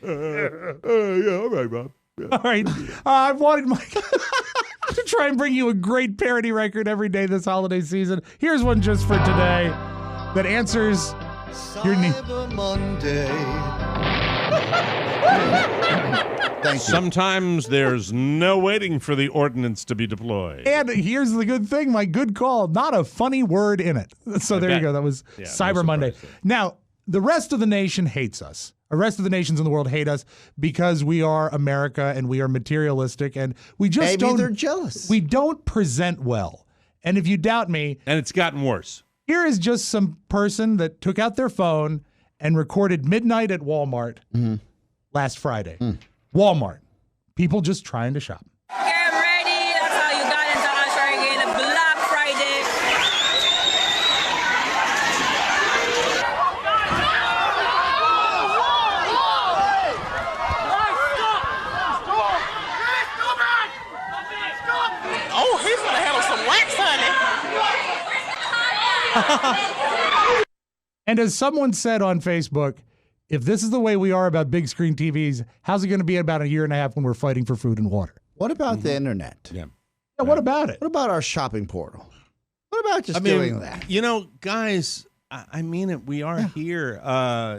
Yeah, all right, Rob. Yeah. All right. I've wanted Mike to try and bring you a great parody record every day this holiday season. Here's one just for today that answers your need. Monday. Thank you. Sometimes there's no waiting for the ordinance to be deployed. And here's the good thing, my good call, not a funny word in it. So there you go. That was Cyber Monday. Now, the rest of the nation hates us. The rest of the nations in the world hate us because we are America and we are materialistic and we just Maybe don't. they're jealous. We don't present well. And if you doubt me, and it's gotten worse. Here is just some person that took out their phone and recorded midnight at Walmart last Friday. Walmart. People just trying to shop. Get ready. That's how you got into ushering in a Black Friday. Oh, he's gonna handle some wax, honey. And as someone said on Facebook, if this is the way we are about big screen TVs, how's it going to be in about a year and a half when we're fighting for food and water? What about the internet? Yeah. What about it? What about our shopping portal? What about just doing that? You know, guys, I mean it. We are here.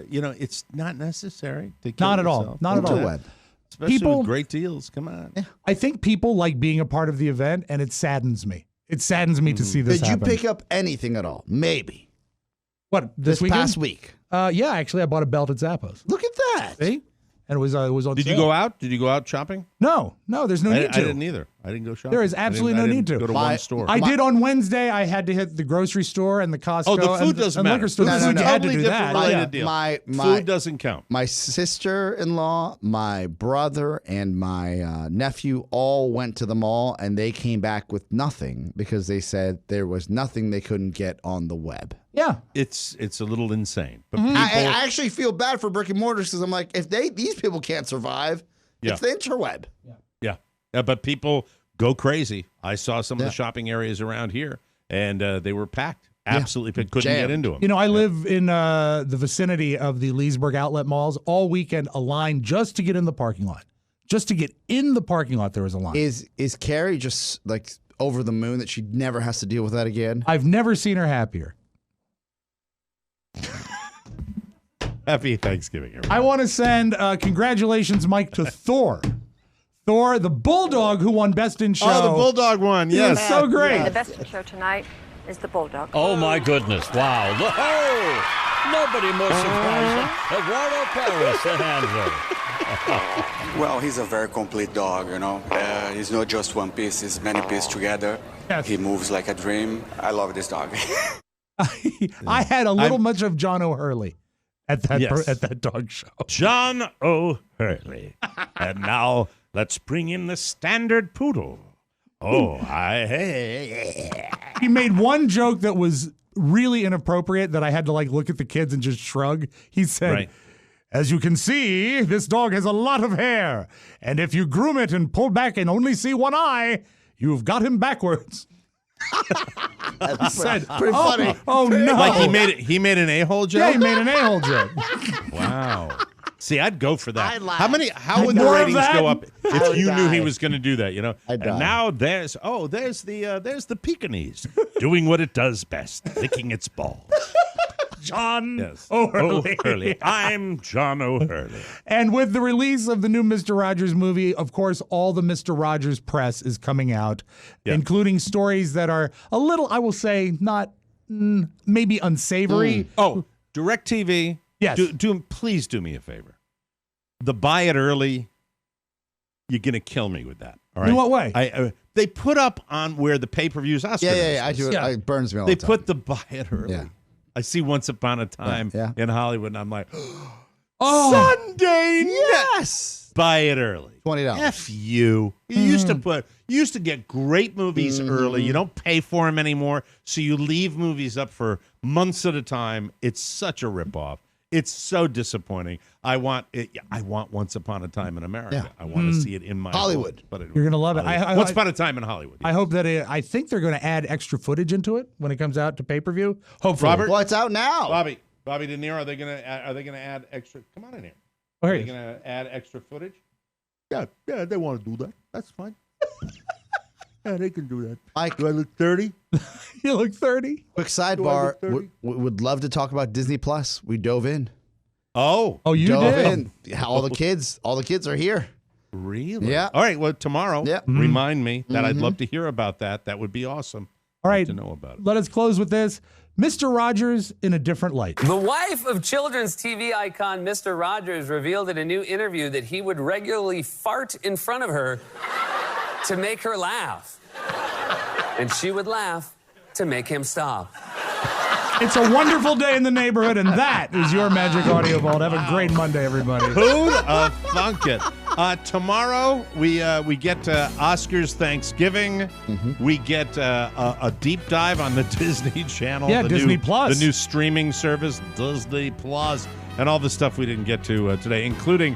You know, it's not necessary to kill Not at all. yourself. Not at all. Web. Especially People- with great deals. Come on. I think people like being a part of the event, and it saddens me. It saddens me to see this Did you happen. pick up anything at all? Maybe. What, This weekend? past week? Yeah, actually, I bought a belt at Zappos. Look at that. See? And it was on Did sale. you go out? Did you go out shopping? No, there's no need to. I didn't either. I didn't go shopping. There is absolutely no need to. Go to one store. I did on Wednesday. I had to hit the grocery store and the Costco. Oh, the food and, doesn't and matter. liquor store. No, The no, food no. you had to Totally do different that. related Yeah. deal. My Food doesn't count. My sister-in-law, my brother, and my nephew all went to the mall, and they came back with nothing because they said there was nothing they couldn't get on the web. Yeah. It's a little insane. But I actually feel bad for brick and mortars because I'm like, if these people can't survive, it's the interweb. Yeah. But people go crazy. I saw some of the shopping areas around here, and they were packed. Absolutely packed. Couldn't get into them. You know, I live in the vicinity of the Leesburg outlet malls. All weekend, a line just to get in the parking lot. Just to get in the parking lot, there was a line. Is Carrie just like over the moon that she never has to deal with that again? I've never seen her happier. Happy Thanksgiving, everybody. I want to send congratulations, Mike, to Thor. Thor, the bulldog who won Best in Show. Oh, the bulldog won. He Yes. was so great. The Best in Show tonight is the bulldog. Oh, my goodness. Wow. Nobody more surprised than Eduardo Perez, the handler. Well, he's a very complete dog, you know. He's not just one piece, he's many pieces together. Yes. He moves like a dream. I love this dog. I had a little much of John O'Hurley at that at that dog show. John O'Hurley. And now let's bring in the standard poodle. Oh, He made one joke that was really inappropriate that I had to like look at the kids and just shrug. He said, as you can see, this dog has a lot of hair. And if you groom it and pull back and only see one eye, you've got him backwards. That's said, pretty funny. Oh no! Like he made an a-hole joke? Yeah, he made an a-hole joke. Wow. See, I'd go for that. I'd laugh. How would the More of ratings that? go up I if would you knew he die. was going to do that? You know. I'd And die. now there's the Pekingese doing what it does best, licking its balls. John Yes. O'Hurley. O'Hurley. I'm John O'Hurley. And with the release of the new Mr. Rogers movie, of course, all the Mr. Rogers press is coming out, including stories that are a little, I will say, not maybe unsavory. Oh, DirecTV. Yes. Please do me a favor. The buy it early. You're gonna kill me with that. All right. In what way? They put up on where the pay-per-views Oscar. Yeah. I do it. It burns me all They the time. put the buy it early. Yeah. I see Once Upon a Time in Hollywood, and I'm like, Sunday, yes, buy it early. $20. F you. You used to get great movies early. You don't pay for them anymore, so you leave movies up for months at a time. It's such a ripoff. It's so disappointing. I want Once Upon a Time in America. I want to see it in my Hollywood. But You're gonna love it. Once Upon a Time in Hollywood. I hope that I think they're going to add extra footage into it when it comes out to pay-per-view. Hopefully. Robert? Well, it's out now. Bobby De Niro. Are they gonna add extra? Come on in here. Oh, Are here they gonna add extra footage? Yeah, they want to do that. That's fine. Yeah, they can do that. Mike, do I look 30? You look 30. Quick Do I sidebar. look 30? Would love to talk about Disney Plus. We dove in. Oh, you dove did? in. All the kids are here. Really? Yeah. All right. Well, tomorrow, remind me that I'd love to hear about that. That would be awesome. All right. To know about it. Let us close with this. Mr. Rogers in a different light. The wife of children's TV icon Mr. Rogers revealed in a new interview that he would regularly fart in front of her to make her laugh. And she would laugh to make him stop. It's a wonderful day in the neighborhood, and that is your Magic Audio Vault. Have a great Monday, everybody. Who'd have thunk it? Tomorrow, we get Oscars Thanksgiving. We get a deep dive on the Disney Channel. Yeah, Disney Plus. The new streaming service, Disney Plus, and all the stuff we didn't get to today, including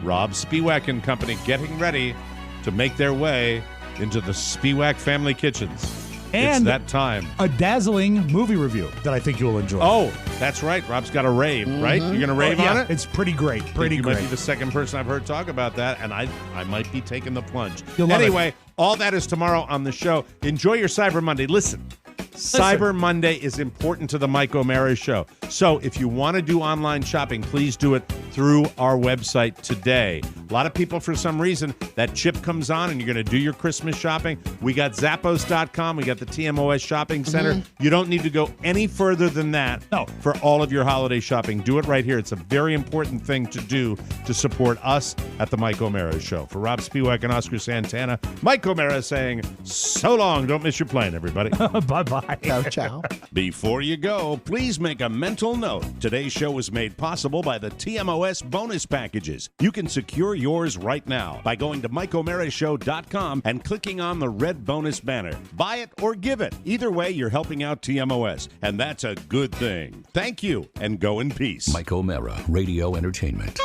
Robb Spiewak and company getting ready to make their way into the Spiewak family kitchens. And it's that time. A dazzling movie review that I think you'll enjoy. Oh, that's right. Rob's got a rave, right? You're going to rave on it? It's pretty great. Pretty you great. might be the second person I've heard talk about that, and I might be taking the plunge. You'll love Anyway, all that is tomorrow on the show. Enjoy your Cyber Monday. Listen. Cyber Monday is important to the Mike O'Mara Show. So if you want to do online shopping, please do it through our website today. A lot of people, for some reason, that chip comes on and you're going to do your Christmas shopping. We got Zappos.com. We got the TMOS Shopping Center. You don't need to go any further than that for all of your holiday shopping. Do it right here. It's a very important thing to do to support us at the Mike O'Mara Show. For Robb Spiewak and Oscar Santana, Mike O'Mara saying, so long. Don't miss your plane, everybody. Bye-bye. Ciao, ciao. Before you go, please make a mental note. Today's show was made possible by the TMOS bonus packages. You can secure yours right now by going to MikeO'MaraShow.com and clicking on the red bonus banner. Buy it or give it. Either way, you're helping out TMOS, and that's a good thing. Thank you, and go in peace. Mike O'Mara, Radio Entertainment.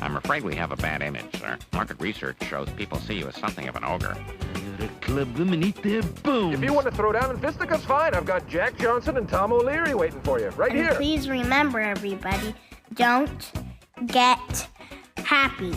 I'm afraid we have a bad image, sir. Market research shows people see you as something of an ogre. You're to club them and eat their bones. If you want to throw down in fisticuffs, fine. I've got Jack Johnson and Tom O'Leary waiting for you, right And here. please remember, everybody, don't get happy.